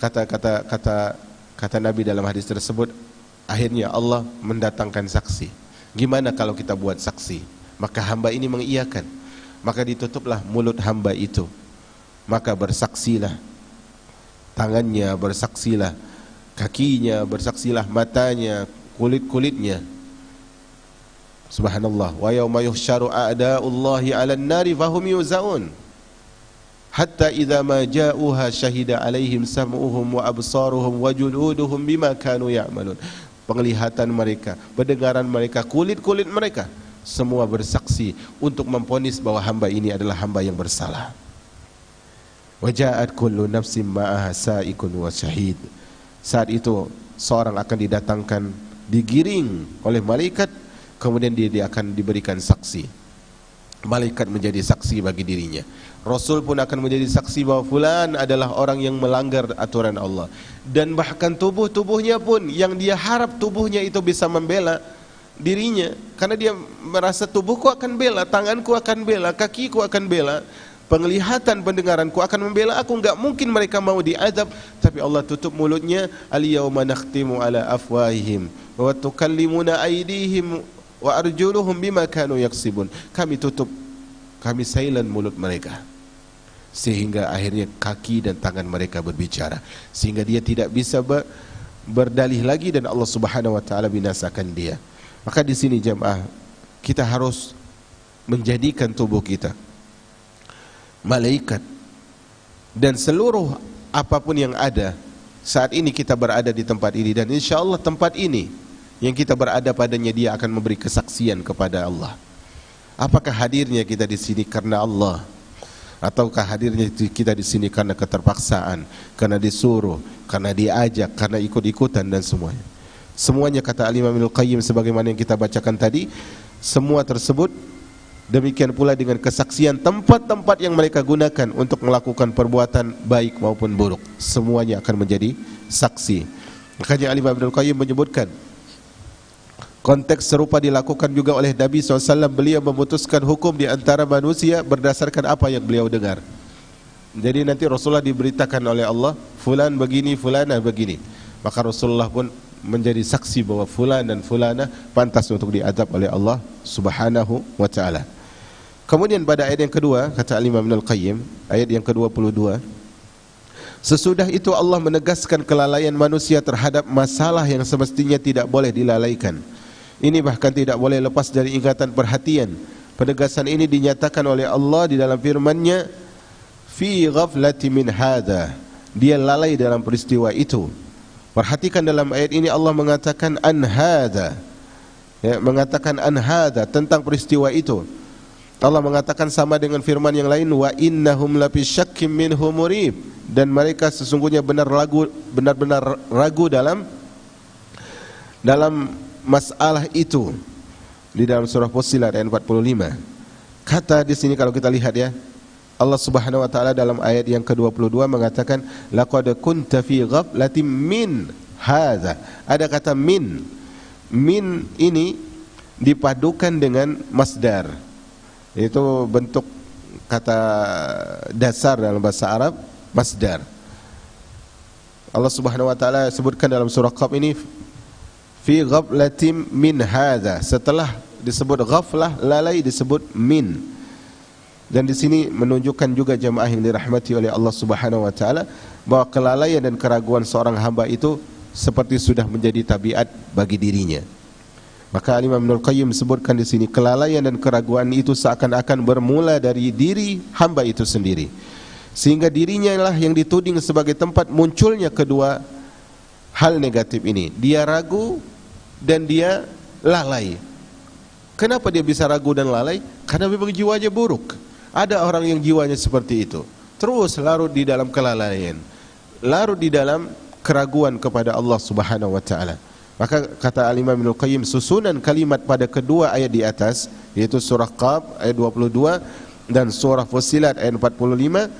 Kata Nabi dalam hadis tersebut, akhirnya Allah mendatangkan saksi. Gimana kalau kita buat saksi? Maka hamba ini mengiyakan. Maka ditutuplah mulut hamba itu. Maka bersaksilah tangannya, bersaksilah kakinya, bersaksilah matanya, kulit-kulitnya. Subhanallah. Wa yauma yuhsyaru a'da'ullahi 'alan nari fahum yuzaun. Hatta idza ma ja'uha syahida 'alaihim sam'uhum wa absaruhum wa juluduhum bima kanu ya'malun. Penglihatan mereka, pendengaran mereka, kulit-kulit mereka semua bersaksi untuk memvonis bahwa hamba ini adalah hamba yang bersalah. Wa ja'at kullu nafsin ma'aha sa'iqun wa syahid. Saat itu seorang akan didatangkan, digiring oleh malaikat, kemudian dia akan diberikan saksi. Malaikat menjadi saksi bagi dirinya. Rasul pun akan menjadi saksi bahwa fulan adalah orang yang melanggar aturan Allah. Dan bahkan tubuhnya pun yang dia harap tubuhnya itu bisa membela dirinya, karena dia merasa tubuhku akan bela, tanganku akan bela, kakiku akan bela, penglihatan, pendengaranku akan membela aku. Enggak mungkin mereka mau diazab, tapi Allah tutup mulutnya. Al-yauma nakhtimu ala afwahihim wa tukallimuna aydihim wa arjuluhum bima kanu yaksibun. Kami tutup, kami silent mulut mereka, sehingga akhirnya kaki dan tangan mereka berbicara, sehingga dia tidak bisa berdalih lagi, dan Allah Subhanahu wa taala binasakan dia. Maka di sini jemaah, kita harus menjadikan tubuh kita malaikat, dan seluruh apapun yang ada saat ini kita berada di tempat ini, dan insya Allah tempat ini yang kita berada padanya dia akan memberi kesaksian kepada Allah. Apakah hadirnya kita di sini karena Allah, ataukah hadirnya kita di sini karena keterpaksaan, karena disuruh, karena diajak, karena ikut-ikutan dan semuanya. Semuanya kata Al-Imam Ibnul Qayyim sebagaimana yang kita bacakan tadi, semua tersebut demikian pula dengan kesaksian tempat-tempat yang mereka gunakan untuk melakukan perbuatan baik maupun buruk, semuanya akan menjadi saksi. Makanya Al-Imam Ibnul Qayyim menyebutkan konteks serupa dilakukan juga oleh Nabi SAW. Beliau memutuskan hukum di antara manusia berdasarkan apa yang beliau dengar. Jadi nanti Rasulullah diberitakan oleh Allah, fulan begini, fulana begini, maka Rasulullah pun menjadi saksi bahwa fulan dan fulana pantas untuk diazab oleh Allah Subhanahu wa ta'ala. Kemudian pada ayat yang kedua, kata Al-Imam Ibnul Qayyim, ayat yang ke-22, sesudah itu Allah menegaskan kelalaian manusia terhadap masalah yang semestinya tidak boleh dilalaikan. Ini bahkan tidak boleh lepas dari ingatan perhatian. Penegasan ini dinyatakan oleh Allah di dalam firman-Nya, fi ghaflati min hadha, dia lalai dalam peristiwa itu. Perhatikan dalam ayat ini Allah mengatakan an hadha, ya, mengatakan an hadha tentang peristiwa itu. Allah mengatakan sama dengan firman yang lain, wa innahum lafi syakkim minhu murib, dan mereka sesungguhnya benar-benar ragu dalam masalah itu, di dalam surah Fussilat ayat 45. Kata di sini kalau kita lihat ya, Allah Subhanahu wa taala dalam ayat yang ke-22 mengatakan laqad kunta fi ghaflatin min hadza. Ada kata min. Min ini dipadukan dengan masdar. Itu bentuk kata dasar dalam bahasa Arab, masdar. Allah Subhanahu wa taala sebutkan dalam surah Qaf ini fi ghaflatin min hadza. Setelah disebut ghaflah, lalai, disebut min. Dan di sini menunjukkan juga jemaah yang dirahmati oleh Allah Subhanahu wa taala bahwa kelalaian dan keraguan seorang hamba itu seperti sudah menjadi tabiat bagi dirinya. Maka Imam Ibnul Qayyim sebutkan di sini kelalaian dan keraguan itu seakan-akan bermula dari diri hamba itu sendiri, sehingga dirinya lah yang dituding sebagai tempat munculnya kedua hal negatif ini. Dia ragu dan dia lalai. Kenapa dia bisa ragu dan lalai? Karena memang jiwanya buruk. Ada orang yang jiwanya seperti itu, terus larut di dalam kelalaian, larut di dalam keraguan kepada Allah Subhanahu wa taala. Maka kata Al-Imam Ibnul Qayyim, susunan kalimat pada kedua ayat di atas, yaitu surah Qaf ayat 22 dan surah Fussilat ayat 45,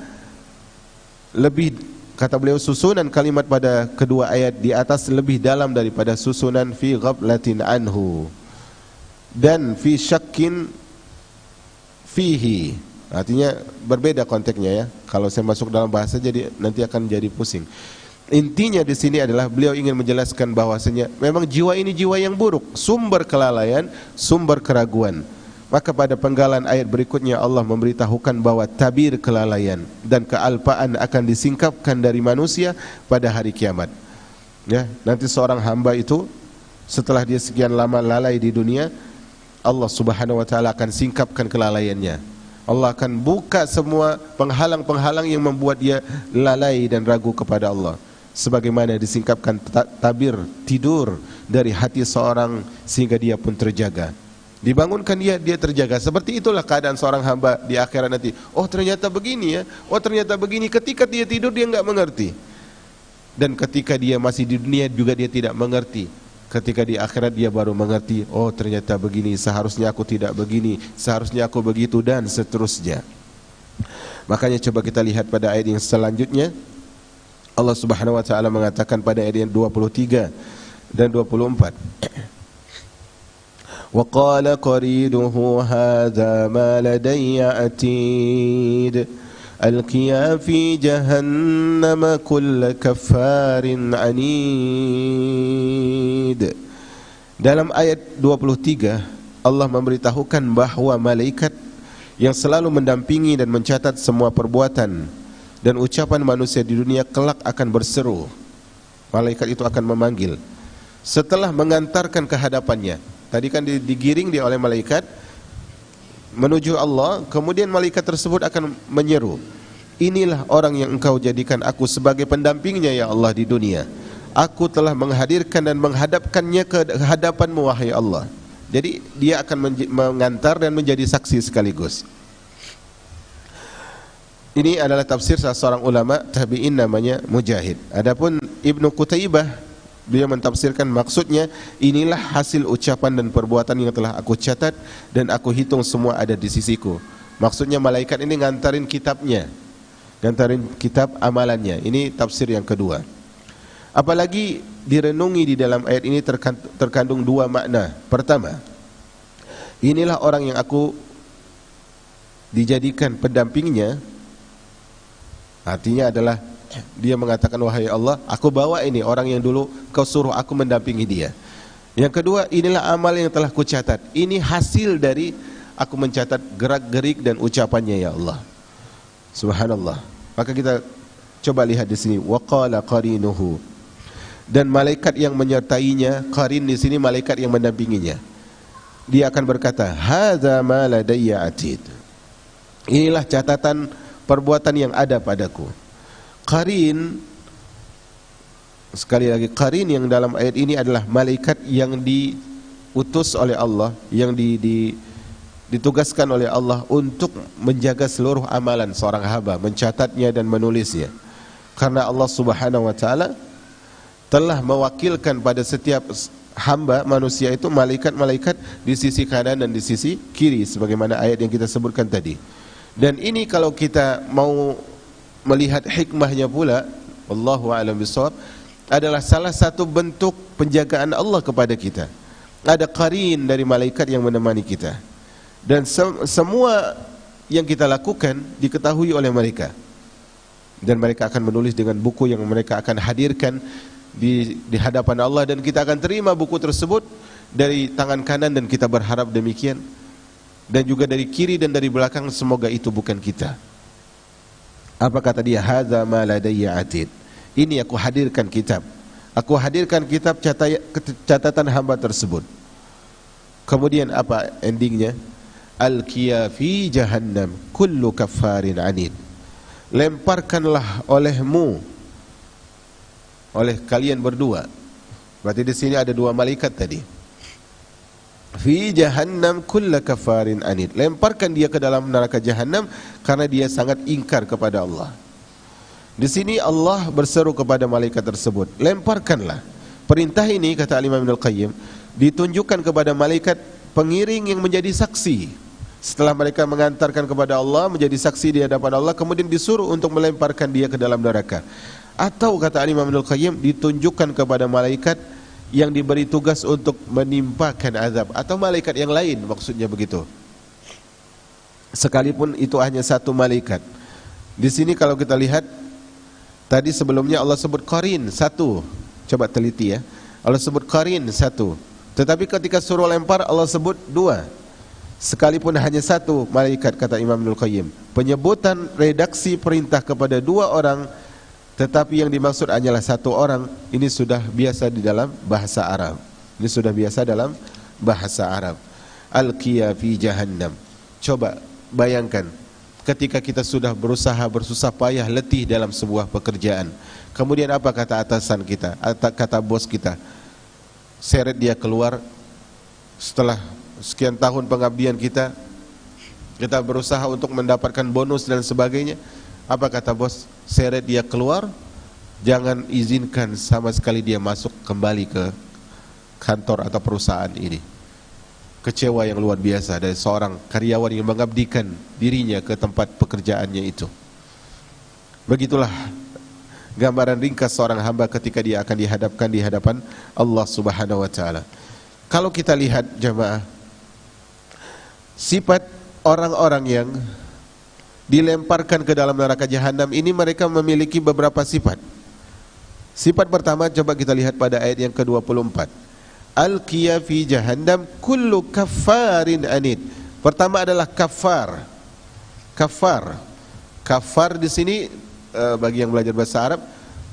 lebih, kata beliau, susunan kalimat pada kedua ayat di atas lebih dalam daripada susunan fi ghaflatin anhu dan fi syakkin fihi. Artinya berbeda konteksnya ya. Kalau saya masuk dalam bahasa jadi nanti akan jadi pusing. Intinya di sini adalah beliau ingin menjelaskan bahwasanya memang jiwa ini jiwa yang buruk, sumber kelalaian, sumber keraguan. Maka pada penggalan ayat berikutnya Allah memberitahukan bahwa tabir kelalaian dan kealpaan akan disingkapkan dari manusia pada hari kiamat. Ya, nanti seorang hamba itu setelah dia sekian lama lalai di dunia, Allah Subhanahu wa taala akan singkapkan kelalaiannya. Allah akan buka semua penghalang-penghalang yang membuat dia lalai dan ragu kepada Allah. Sebagaimana disingkapkan tabir tidur dari hati seorang sehingga dia pun terjaga. Dibangunkan dia terjaga. Seperti itulah keadaan seorang hamba di akhirat nanti. Oh ternyata begini ya, oh ternyata begini. Ketika dia tidur dia enggak mengerti. Dan ketika dia masih di dunia juga dia tidak mengerti. Ketika di akhirat dia baru mengerti, oh ternyata begini, seharusnya aku tidak begini, seharusnya aku begitu, dan seterusnya. Makanya coba kita lihat pada ayat yang selanjutnya. Allah Subhanahu wa taala mengatakan pada ayat yang 23 dan 24. Wa qala qariduhu hadza ma ladayya atid alqiya fi jahannam kull kaffarin anid. Dalam ayat 23 Allah memberitahukan bahwa malaikat yang selalu mendampingi dan mencatat semua perbuatan dan ucapan manusia di dunia kelak akan berseru. Malaikat itu akan memanggil setelah mengantarkan ke hadapannya. Tadi kan digiring dia oleh malaikat menuju Allah, kemudian malaikat tersebut akan menyeru, inilah orang yang engkau jadikan aku sebagai pendampingnya ya Allah di dunia. Aku telah menghadirkan dan menghadapkannya ke hadapanmu wahai Allah. Jadi dia akan mengantar dan menjadi saksi sekaligus. Ini adalah tafsir salah seorang ulama tabi'in namanya Mujahid. Adapun Ibnu Qutaibah, dia mentafsirkan maksudnya, inilah hasil ucapan dan perbuatan yang telah aku catat dan aku hitung semua ada di sisiku. Maksudnya malaikat ini ngantarin kitabnya, ngantarin kitab amalannya. Ini tafsir yang kedua. Apalagi direnungi di dalam ayat ini terkandung dua makna. Pertama, inilah orang yang aku dijadikan pendampingnya. Artinya adalah dia mengatakan, wahai Allah, aku bawa ini orang yang dulu kau suruh aku mendampingi dia. Yang kedua, inilah amal yang telah kucatat. Ini hasil dari aku mencatat gerak-gerik dan ucapannya ya Allah. Subhanallah. Maka kita coba lihat di sini, waqala qarinuhu. Dan malaikat yang menyertainya, qarin di sini malaikat yang mendampinginya. Dia akan berkata, hadza ma ladayya atid. Inilah catatan perbuatan yang ada padaku. Qarin, sekali lagi, qarin yang dalam ayat ini adalah malaikat yang diutus oleh Allah, yang ditugaskan oleh Allah untuk menjaga seluruh amalan seorang hamba, mencatatnya dan menulisnya. Karena Allah Subhanahu wa taala telah mewakilkan pada setiap hamba manusia itu malaikat-malaikat di sisi kanan dan di sisi kiri, sebagaimana ayat yang kita sebutkan tadi. Dan ini kalau kita mau melihat hikmahnya pula, wallahu a'lam bishawab, adalah salah satu bentuk penjagaan Allah kepada kita. Ada qarin dari malaikat yang menemani kita. Dan semua yang kita lakukan diketahui oleh mereka. Dan mereka akan menulis dengan buku yang mereka akan hadirkan di hadapan Allah, dan kita akan terima buku tersebut dari tangan kanan dan kita berharap demikian. Dan juga dari kiri dan dari belakang, semoga itu bukan kita. Apa kata dia? Hadza ma ladayya atid. Ini aku hadirkan kitab. Aku hadirkan kitab catatan hamba tersebut. Kemudian apa endingnya? Alqiya fi jahannam kullu kaffarin anid. Lemparkanlah olehmu, oleh kalian berdua. Berarti di sini ada dua malaikat tadi. Fi jahannam kulla kafarin anid. Lemparkan dia ke dalam neraka jahannam karena dia sangat ingkar kepada Allah. Di sini Allah berseru kepada malaikat tersebut, lemparkanlah. Perintah ini, kata Imam Ibnul Qayyim, ditunjukkan kepada malaikat pengiring yang menjadi saksi. Setelah mereka mengantarkan kepada Allah, menjadi saksi di hadapan Allah, kemudian disuruh untuk melemparkan dia ke dalam neraka. Atau kata Imam Ibnul Qayyim, ditunjukkan kepada malaikat yang diberi tugas untuk menimpakan azab, atau malaikat yang lain, maksudnya begitu. Sekalipun itu hanya satu malaikat. Di sini kalau kita lihat tadi sebelumnya Allah sebut qarin satu. Coba teliti ya. Allah sebut qarin satu. Tetapi ketika suruh lempar Allah sebut dua. Sekalipun hanya satu malaikat, kata Imam Ibnul Qayyim, penyebutan redaksi perintah kepada dua orang, tetapi yang dimaksud hanyalah satu orang, ini sudah biasa di dalam bahasa Arab. Ini sudah biasa dalam bahasa Arab. Alqiya fi jahannam. Coba bayangkan, ketika kita sudah berusaha, bersusah payah, letih dalam sebuah pekerjaan. Kemudian apa kata atasan kita, kata bos kita? Seret dia keluar setelah sekian tahun pengabdian kita berusaha untuk mendapatkan bonus dan sebagainya. Apa kata bos? Seret dia keluar, jangan izinkan sama sekali dia masuk kembali ke kantor atau perusahaan ini. Kecewa yang luar biasa dari seorang karyawan yang mengabdikan dirinya ke tempat pekerjaannya itu. Begitulah gambaran ringkas seorang hamba ketika dia akan dihadapkan di hadapan Allah Subhanahu wa taala. Kalau kita lihat jemaah, sifat orang-orang yang dilemparkan ke dalam neraka jahanam ini, mereka memiliki beberapa sifat. Sifat pertama coba kita lihat pada ayat yang ke-24. Alqiya fi jahannam kullu kaffarin anid. Pertama adalah kafar. Kafar di sini bagi yang belajar bahasa Arab,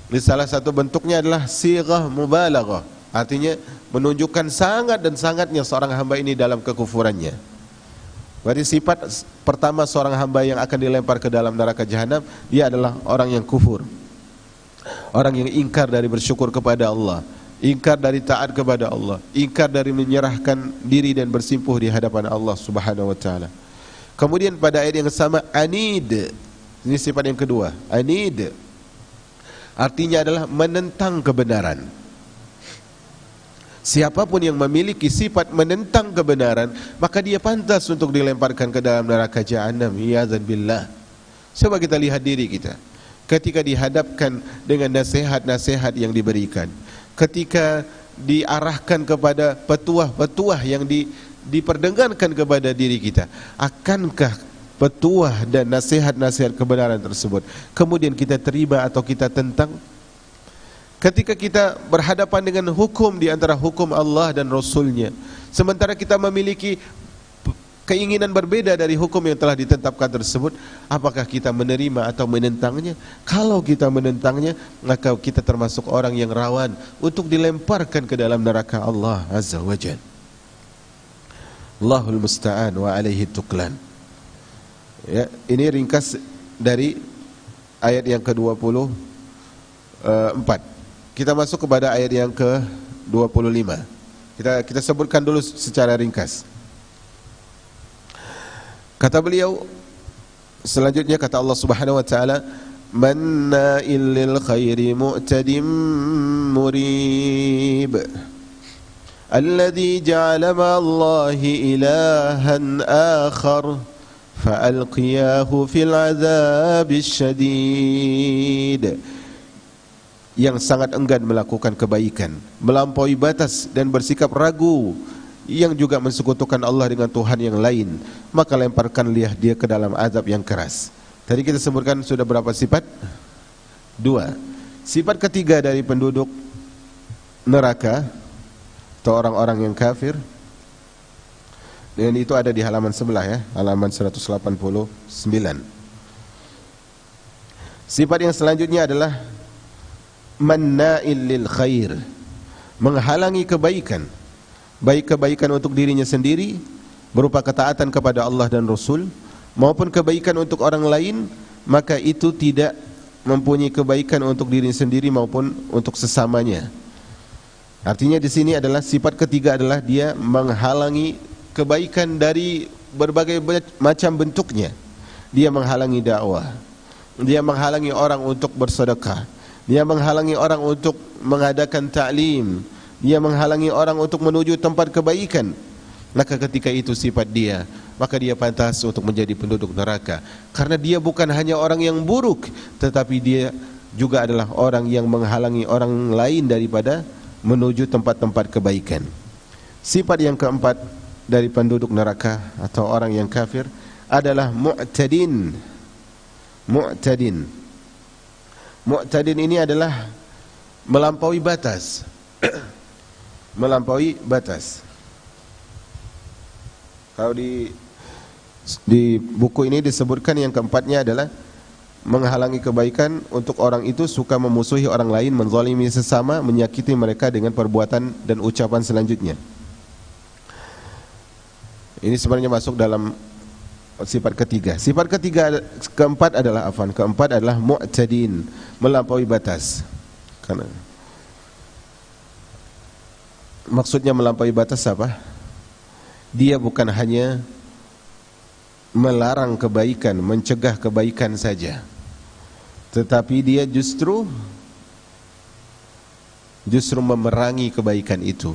di salah satu bentuknya adalah sighah mubalaghah. Artinya menunjukkan sangat dan sangatnya seorang hamba ini dalam kekufurannya. Berarti sifat pertama seorang hamba yang akan dilempar ke dalam neraka jahanam, dia adalah orang yang kufur, orang yang ingkar dari bersyukur kepada Allah, ingkar dari taat kepada Allah, ingkar dari menyerahkan diri dan bersimpuh di hadapan Allah Subhanahu wa taala. Kemudian pada ayat yang sama, anid, ini sifat yang kedua. Anid artinya adalah menentang kebenaran. Siapapun yang memiliki sifat menentang kebenaran, maka dia pantas untuk dilemparkan ke dalam neraka jahanam. Iyadzan billah. Coba kita lihat diri kita ketika dihadapkan dengan nasihat-nasihat yang diberikan, ketika diarahkan kepada petuah-petuah yang diperdengarkan kepada diri kita, akankah petuah dan nasihat-nasihat kebenaran tersebut kemudian kita terima atau kita tentang? Ketika kita berhadapan dengan hukum di antara hukum Allah dan Rasulnya, sementara kita memiliki keinginan berbeda dari hukum yang telah ditetapkan tersebut, apakah kita menerima atau menentangnya? Kalau kita menentangnya, maka kita termasuk orang yang rawan untuk dilemparkan ke dalam neraka Allah Azza wa Jalla. Allahul musta'an wa alaihi tuklan. Ya, ini ringkas dari ayat yang ke-24. Kita masuk kepada ayat yang ke-25. Kita sebutkan dulu secara ringkas. Kata beliau selanjutnya, kata Allah Subhanahu wa taala, manna'il lil khairi mu'tadim murib, alladhi ja'ala ma'allahi ilahan akhar fa'alqiyahu fil 'adzabis syadid. Yang sangat enggan melakukan kebaikan, melampaui batas dan bersikap ragu, yang juga mensekutukan Allah dengan Tuhan yang lain, maka lemparkanlah dia ke dalam azab yang keras. Tadi kita sebutkan sudah berapa sifat? 2. Sifat ketiga dari penduduk neraka atau orang-orang yang kafir, dan itu ada di halaman sebelah ya, halaman 189. Sifat yang selanjutnya adalah manna'il lil khair, menghalangi kebaikan, baik kebaikan untuk dirinya sendiri berupa ketaatan kepada Allah dan Rasul, maupun kebaikan untuk orang lain, maka itu tidak mempunyai kebaikan untuk dirinya sendiri maupun untuk sesamanya. Artinya di sini adalah sifat ketiga adalah dia menghalangi kebaikan dari berbagai macam bentuknya. Dia menghalangi dakwah, dia menghalangi orang untuk bersedekah, dia menghalangi orang untuk mengadakan ta'lim, dia menghalangi orang untuk menuju tempat kebaikan. Maka ketika itu sifat dia, maka dia pantas untuk menjadi penduduk neraka. Karena dia bukan hanya orang yang buruk, tetapi dia juga adalah orang yang menghalangi orang lain daripada menuju tempat-tempat kebaikan. Sifat yang keempat dari penduduk neraka atau orang yang kafir adalah mu'tadin. Mu'tadin. Mu'tadin ini adalah melampaui batas. Melampaui batas. Kalau di buku ini disebutkan yang keempatnya adalah menghalangi kebaikan untuk orang itu, suka memusuhi orang lain, menzalimi sesama, menyakiti mereka dengan perbuatan dan ucapan selanjutnya. Ini sebenarnya masuk dalam sifat ketiga. Sifat ketiga keempat adalah keempat adalah mu'tadin, melampaui batas. Karena maksudnya melampaui batas apa? Dia bukan hanya melarang kebaikan, mencegah kebaikan saja, tetapi dia justru memerangi kebaikan itu.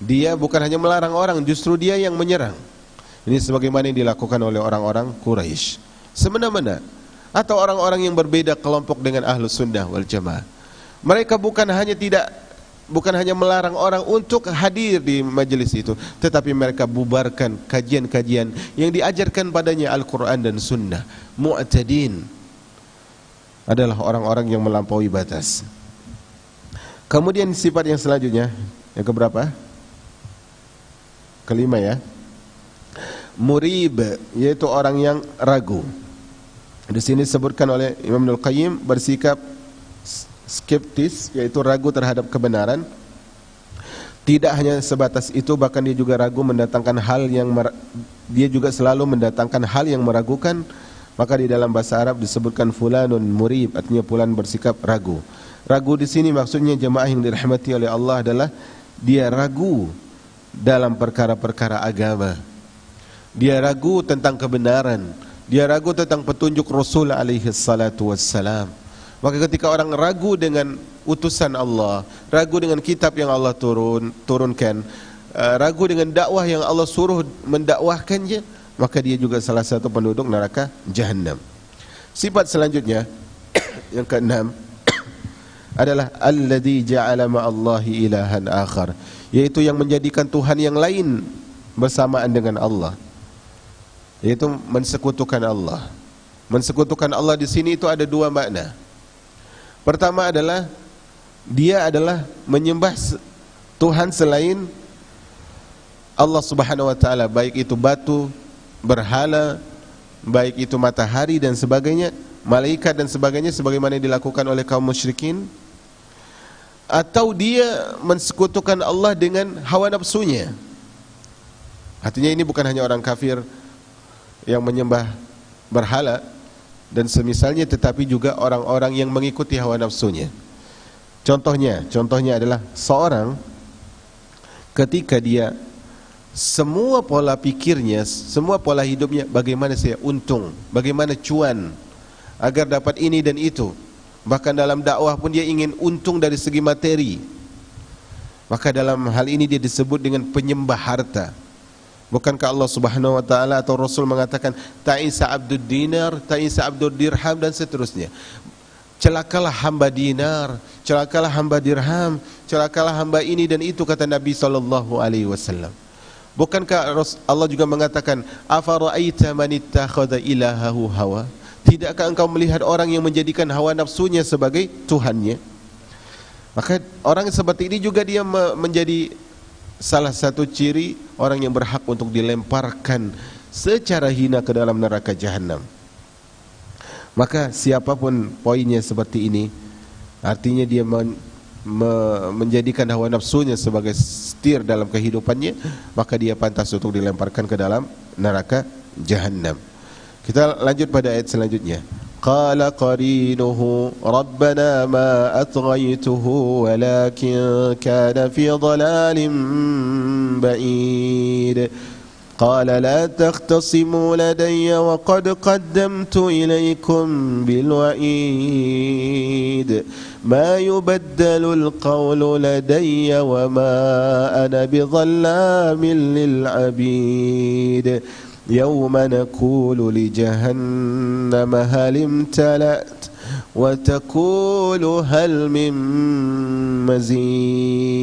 Dia bukan hanya melarang orang, justru dia yang menyerang. Ini sebagaimana yang dilakukan oleh orang-orang Quraisy semena-mena, atau orang-orang yang berbeda kelompok dengan Ahlus Sunnah wal Jamaah. Mereka bukan hanya melarang orang untuk hadir di majelis itu, tetapi mereka bubarkan kajian-kajian yang diajarkan padanya Al-Quran dan Sunnah. Mu'tadin adalah orang-orang yang melampaui batas. Kemudian sifat yang selanjutnya, yang keberapa? Kelima ya. Murib, yaitu orang yang ragu. Di sini disebutkan oleh Imam Ibnul Qayyim, bersikap skeptis, yaitu ragu terhadap kebenaran, Tidak hanya sebatas itu, bahkan dia juga ragu mendatangkan hal yang dia juga selalu mendatangkan hal yang meragukan. Maka di dalam bahasa Arab disebutkan fulanun murib, artinya fulan bersikap ragu. Ragu di sini maksudnya jemaah yang dirahmati oleh Allah adalah dia ragu dalam perkara-perkara agama. Dia ragu tentang kebenaran, dia ragu tentang petunjuk Rasul alaihi salatu wassalam. Maka ketika orang ragu dengan utusan Allah, ragu dengan kitab yang Allah turunkan, ragu dengan dakwah yang Allah suruh mendakwahkannya, maka dia juga salah satu penduduk neraka Jahannam. Sifat selanjutnya yang keenam adalah alladzi ja'ala ma'allahi ilahan akhar, yaitu yang menjadikan Tuhan yang lain bersamaan dengan Allah, yaitu mensekutukan Allah. Mensekutukan Allah di sini itu ada dua makna. Pertama adalah dia adalah menyembah Tuhan selain Allah Subhanahu wa taala, baik itu batu, berhala, baik itu matahari dan sebagainya, malaikat dan sebagainya, sebagaimana dilakukan oleh kaum musyrikin. Atau dia mensekutukan Allah dengan hawa nafsunya. Artinya ini bukan hanya orang kafir yang menyembah berhala dan semisalnya, tetapi juga orang-orang yang mengikuti hawa nafsunya. Contohnya adalah seorang ketika dia semua pola pikirnya, semua pola hidupnya, bagaimana saya untung, bagaimana cuan agar dapat ini dan itu. Bahkan dalam dakwah pun dia ingin untung dari segi materi. Maka dalam hal ini dia disebut dengan penyembah harta. Bukankah Allah Subhanahu wa taala atau Rasul mengatakan ta'isa abdud dinar, ta'isa abdud dirham dan seterusnya. Celakalah hamba dinar, celakalah hamba dirham, celakalah hamba ini dan itu, kata Nabi sallallahu alaihi wasallam. Bukankah Allah juga mengatakan afara'aita man ittakhadha ilahahu hawa? Tidakkah engkau melihat orang yang menjadikan hawa nafsunya sebagai tuhannya? Maka orang seperti ini juga dia menjadi salah satu ciri orang yang berhak untuk dilemparkan secara hina ke dalam neraka Jahannam. Maka siapapun poinnya seperti ini, artinya dia menjadikan hawa nafsunya sebagai setir dalam kehidupannya, maka dia pantas untuk dilemparkan ke dalam neraka Jahannam. Kita lanjut pada ayat selanjutnya. Qala qarinuhu rabbana ma atghaytuhu walakin kana fi dhalalin ba'id. Qala la takhtasimu ladayya wa qad qaddamtu ilaykum bil wa'id. Ma yubaddalu al-qawlu ladayya wa ma ana bidhallamin lil 'abid. يوم نقول لجهنم هل امتلأت وتقول هل من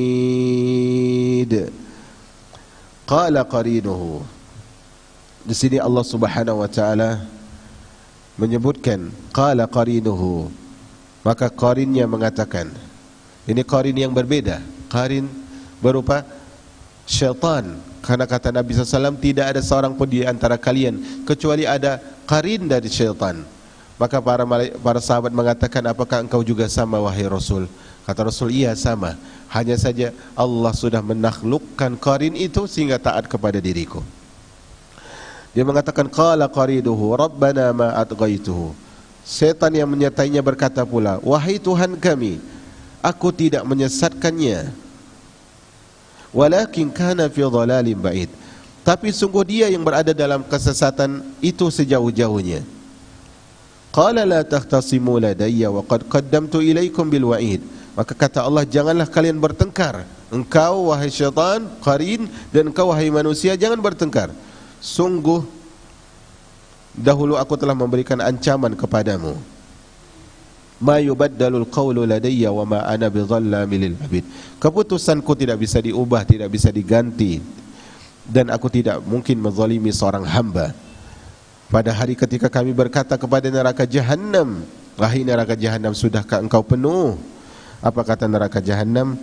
مزيد. قال قرينه. Di sini Allah Subhanahu wa taala menyebutkan qala qarinuhu, maka qarinnya mengatakan. Ini qarin yang berbeda, qarin berupa syaitan. Karena kata Nabi SAW, tidak ada seorang pun di antara kalian kecuali ada qarin dari syaitan. Maka para sahabat mengatakan, apakah engkau juga sama wahai Rasul? Kata Rasul, iya sama. Hanya saja Allah sudah menaklukkan qarin itu sehingga taat kepada diriku. Dia mengatakan qala qariduhu rabbana ma atghaituhu. Setan yang menyertainya berkata pula, wahai Tuhan kami, aku tidak menyesatkannya. Walakin kana fi dhalalin ba'id. Tapi sungguh dia yang berada dalam kesesatan itu sejauh-jauhnya. Qala la takhtasimu ladayya wa qad qaddamtu ilaikum bil wa'id. Maka kata Allah, janganlah kalian bertengkar. Engkau wahai syaitan, qarin, dan engkau wahai manusia, jangan bertengkar. Sungguh dahulu aku telah memberikan ancaman kepadamu. Ma yubaddalul qawlu ladayya wa ma ana bidhallamin lil 'abid. Keputusanku tidak bisa diubah, tidak bisa diganti, dan aku tidak mungkin menzalimi seorang hamba. Pada hari ketika kami berkata kepada neraka Jahannam, wahai neraka Jahannam, sudahkah engkau penuh? Apa kata neraka Jahannam?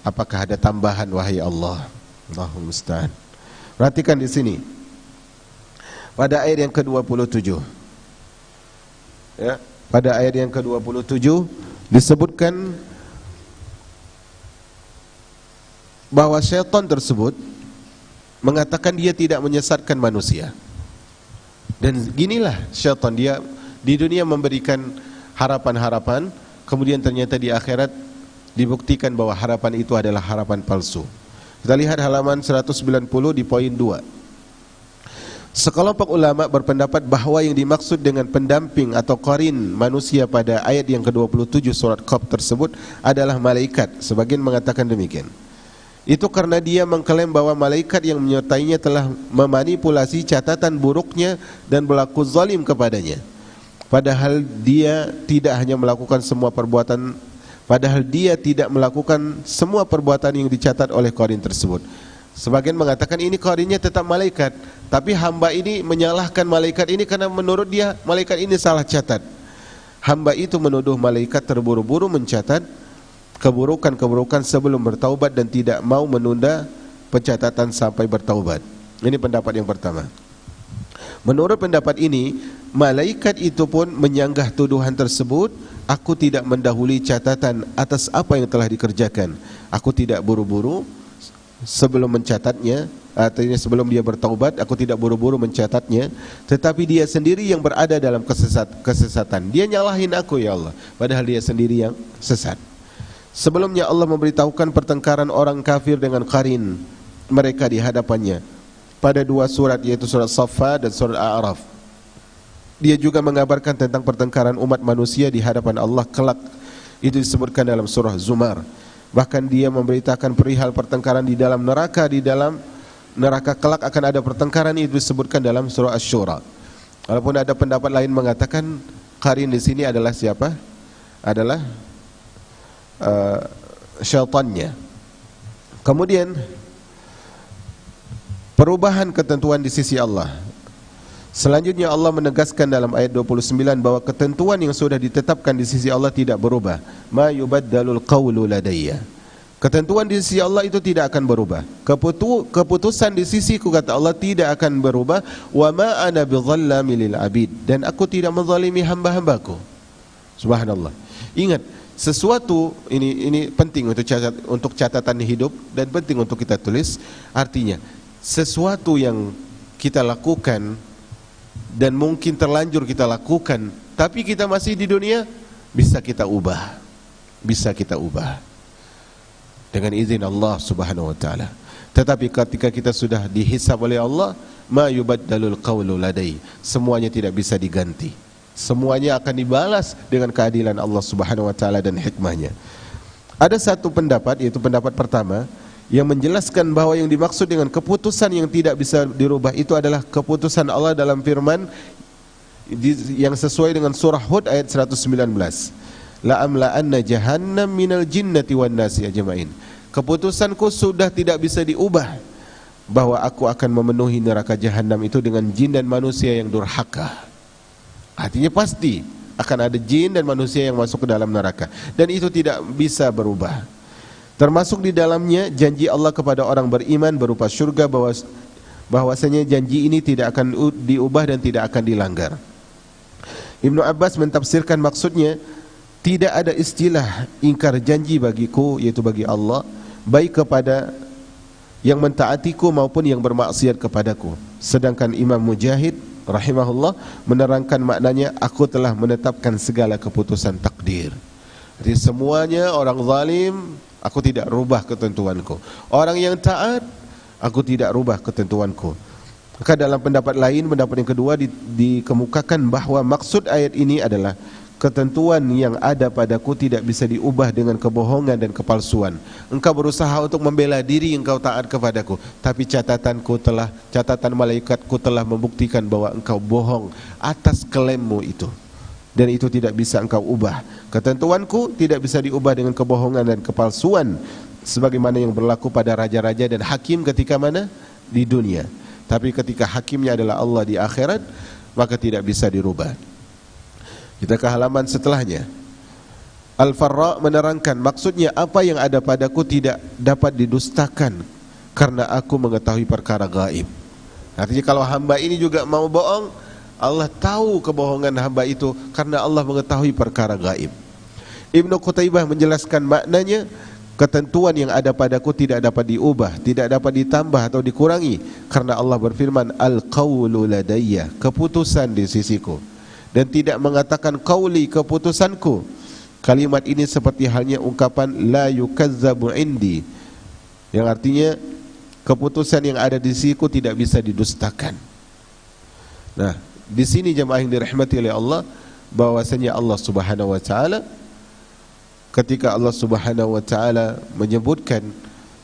Apakah ada tambahan wahai Allah? Allahumma musta'an. Perhatikan di sini. Pada ayat yang ke-27. Ya. Pada ayat yang ke-27 disebutkan bahwa syaitan tersebut mengatakan dia tidak menyesatkan manusia. Dan ginilah syaitan, dia di dunia memberikan harapan-harapan, kemudian ternyata di akhirat dibuktikan bahwa harapan itu adalah harapan palsu. Kita lihat halaman 190 di poin 2. Sekelompok ulama berpendapat bahwa yang dimaksud dengan pendamping atau qarin manusia pada ayat yang ke-27 surat Qaf tersebut adalah malaikat. Sebagian mengatakan demikian. Itu karena dia mengklaim bahwa malaikat yang menyertainya telah memanipulasi catatan buruknya dan berlaku zalim kepadanya. Padahal dia tidak melakukan semua perbuatan yang dicatat oleh qarin tersebut. Sebagian mengatakan ini qarinnya tetap malaikat, tapi hamba ini menyalahkan malaikat ini karena menurut dia malaikat ini salah catat. Hamba itu menuduh malaikat terburu-buru mencatat keburukan-keburukan sebelum bertaubat dan tidak mau menunda pencatatan sampai bertaubat. Ini pendapat yang pertama. Menurut pendapat ini, malaikat itu pun menyanggah tuduhan tersebut. Aku tidak mendahului catatan atas apa yang telah dikerjakan. Aku tidak buru-buru sebelum mencatatnya, artinya sebelum dia bertaubat, aku tidak buru-buru mencatatnya, tetapi dia sendiri yang berada dalam kesesatan. Dia nyalahin aku, ya Allah, padahal dia sendiri yang sesat. Sebelumnya Allah memberitahukan pertengkaran orang kafir dengan qarin mereka di hadapannya pada dua surat, yaitu surat Saffat dan surat A'raf. Dia juga mengabarkan tentang pertengkaran umat manusia di hadapan Allah kelak. Itu disebutkan dalam surah Zumar. Bahkan dia memberitakan perihal pertengkaran di dalam neraka. Di dalam neraka kelak akan ada pertengkaran, itu disebutkan dalam surah Asy-Syura. Walaupun ada pendapat lain mengatakan qarin di sini adalah siapa? Adalah syaitannya. Kemudian perubahan ketentuan di sisi Allah. Selanjutnya Allah menegaskan dalam ayat 29 bahwa ketentuan yang sudah ditetapkan di sisi Allah tidak berubah. Ma yubaddalul qawlu ladayya. Ketentuan di sisi Allah itu tidak akan berubah. Keputusan di sisiku, kata Allah, tidak akan berubah. Wa ma ana bidzallami lil abid. Dan aku tidak menzalimi hamba-hambaku. Subhanallah. Ingat, sesuatu ini penting untuk catatan hidup dan penting untuk kita tulis. Artinya, sesuatu yang kita lakukan dan mungkin terlanjur kita lakukan, tapi kita masih di dunia, bisa kita ubah. Bisa kita ubah dengan izin Allah Subhanahu wa taala. Tetapi ketika kita sudah dihisab oleh Allah, ma yubaddalul qawlu ladai. Semuanya tidak bisa diganti. Semuanya akan dibalas dengan keadilan Allah Subhanahu wa taala dan hikmahnya. Ada satu pendapat, yaitu pendapat pertama, yang menjelaskan bahwa yang dimaksud dengan keputusan yang tidak bisa dirubah itu adalah keputusan Allah dalam firman yang sesuai dengan surah Hud ayat 119. La amla'anna jahannam minal jinnati wan nasi ajma'in. Keputusanku sudah tidak bisa diubah bahwa aku akan memenuhi neraka jahanam itu dengan jin dan manusia yang durhaka. Artinya pasti akan ada jin dan manusia yang masuk ke dalam neraka, dan itu tidak bisa berubah. Termasuk di dalamnya janji Allah kepada orang beriman berupa syurga, bahwasanya janji ini tidak akan diubah dan tidak akan dilanggar. Ibnu Abbas mentafsirkan maksudnya, tidak ada istilah ingkar janji bagiku, yaitu bagi Allah, baik kepada yang mentaatiku maupun yang bermaksiat kepadaku. Sedangkan Imam Mujahid rahimahullah menerangkan maknanya, aku telah menetapkan segala keputusan takdir. Jadi semuanya orang zalim, aku tidak rubah ketentuanku. Orang yang taat, aku tidak rubah ketentuanku. Maka dalam pendapat lain, pendapat yang kedua, dikemukakan bahwa maksud ayat ini adalah ketentuan yang ada padaku tidak bisa diubah dengan kebohongan dan kepalsuan. Engkau berusaha untuk membela diri, engkau taat kepadaku, tapi catatan malaikatku telah membuktikan bahwa engkau bohong atas klaimmu itu, dan itu tidak bisa engkau ubah. Ketentuanku tidak bisa diubah dengan kebohongan dan kepalsuan, sebagaimana yang berlaku pada raja-raja dan hakim ketika mana? Di dunia. Tapi ketika hakimnya adalah Allah di akhirat, maka tidak bisa dirubah. Kita ke halaman setelahnya. Al-Farra menerangkan, maksudnya apa yang ada padaku tidak dapat didustakan karena aku mengetahui perkara gaib. Artinya kalau hamba ini juga mau bohong, Allah tahu kebohongan hamba itu karena Allah mengetahui perkara gaib. Ibnu Qutaibah menjelaskan maknanya, ketentuan yang ada padaku tidak dapat diubah, tidak dapat ditambah atau dikurangi, karena Allah berfirman, al-qawlu ladayya, keputusan di sisiku, dan tidak mengatakan qauli, keputusanku. Kalimat ini seperti halnya ungkapan la yukazzabu indi, yang artinya keputusan yang ada di sisiku tidak bisa didustakan. Nah, di sini jemaah yang dirahmati oleh Allah, bahwasanya Allah Subhanahu wa taala, ketika Allah Subhanahu wa taala menyebutkan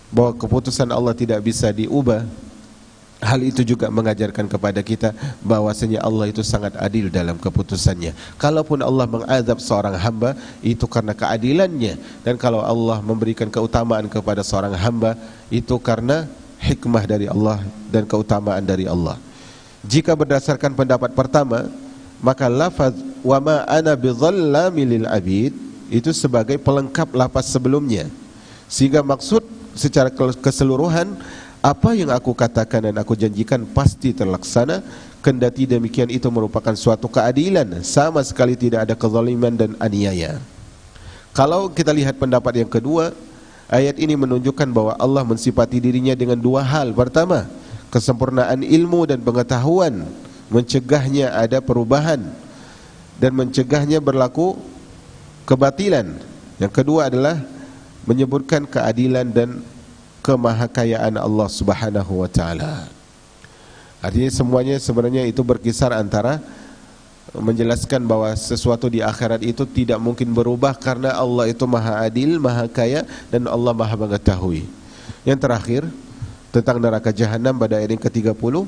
bahwa keputusan Allah tidak bisa diubah, hal itu juga mengajarkan kepada kita bahwasanya Allah itu sangat adil dalam keputusannya. Kalaupun Allah mengazab seorang hamba, itu karena keadilannya, dan kalau Allah memberikan keutamaan kepada seorang hamba, itu karena hikmah dari Allah dan keutamaan dari Allah. Jika berdasarkan pendapat pertama, maka lafaz wa ma ana bidzallami lil abid itu sebagai pelengkap lafaz sebelumnya, sehingga maksud secara keseluruhan apa yang aku katakan dan aku janjikan pasti terlaksana, kendati demikian itu merupakan suatu keadilan, sama sekali tidak ada kezaliman dan aniaya. Kalau kita lihat pendapat yang kedua, ayat ini menunjukkan bahwa Allah mensifati dirinya dengan dua hal. Pertama, kesempurnaan ilmu dan pengetahuan, mencegahnya ada perubahan dan mencegahnya berlaku kebatilan. Yang kedua adalah menyebutkan keadilan dan kemahakayaan Allah Subhanahu wa taala. Artinya semuanya sebenarnya itu berkisar antara menjelaskan bahwa sesuatu di akhirat itu tidak mungkin berubah karena Allah itu maha adil, maha kaya, dan Allah maha mengetahui. Yang terakhir tentang neraka jahanam pada ayat yang ke-30.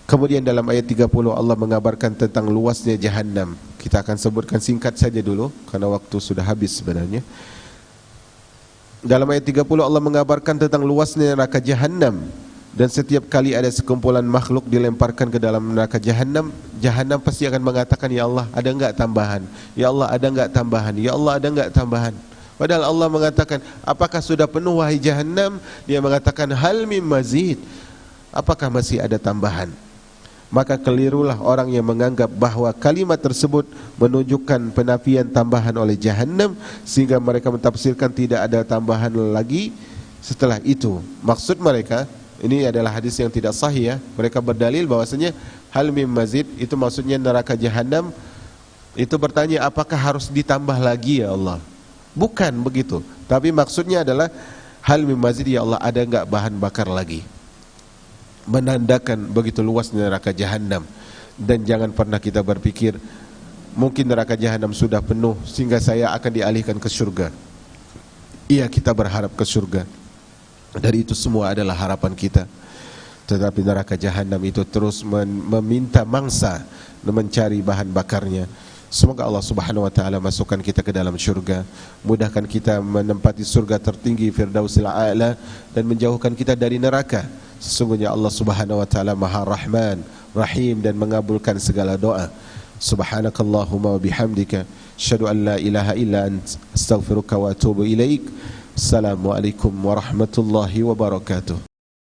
Kemudian dalam ayat 30 Allah mengabarkan tentang luasnya jahanam. Kita akan sebutkan singkat saja dulu karena waktu sudah habis sebenarnya. Dalam ayat 30 Allah mengabarkan tentang luasnya neraka jahanam, dan setiap kali ada sekumpulan makhluk dilemparkan ke dalam neraka jahanam, jahanam pasti akan mengatakan, ya Allah, ada enggak tambahan? Ya Allah, ada enggak tambahan? Ya Allah, ada enggak tambahan? Padahal Allah mengatakan, apakah sudah penuh wahai jahanam? Dia mengatakan, hal mim mazid, apakah masih ada tambahan? Maka kelirulah orang yang menganggap bahwa kalimat tersebut menunjukkan penafian tambahan oleh jahanam, sehingga mereka mentafsirkan tidak ada tambahan lagi setelah itu. Maksud mereka, ini adalah hadis yang tidak sahih ya, mereka berdalil bahwasanya hal mim mazid itu maksudnya neraka jahanam itu bertanya apakah harus ditambah lagi ya Allah. Bukan begitu, tapi maksudnya adalah hal mim mazid, ya Allah, ada enggak bahan bakar lagi? Menandakan begitu luasnya neraka jahanam. Dan jangan pernah kita berpikir mungkin neraka jahanam sudah penuh sehingga saya akan dialihkan ke surga. Iya, kita berharap ke surga, dari itu semua adalah harapan kita. Tetapi neraka jahanam itu terus meminta mangsa mencari bahan bakarnya. Semoga Allah Subhanahu wa taala masukkan kita ke dalam surga, mudahkan kita menempati surga tertinggi Firdausil A'la, dan menjauhkan kita dari neraka. Sesungguhnya Allah Subhanahu wa taala Maha Rahman, Rahim, dan mengabulkan segala doa. Subhanakallahumma wa bihamdika, asyhadu an la ilaha illa ant, astaghfiruka wa atubu ilaik. Assalamualaikum warahmatullahi wabarakatuh.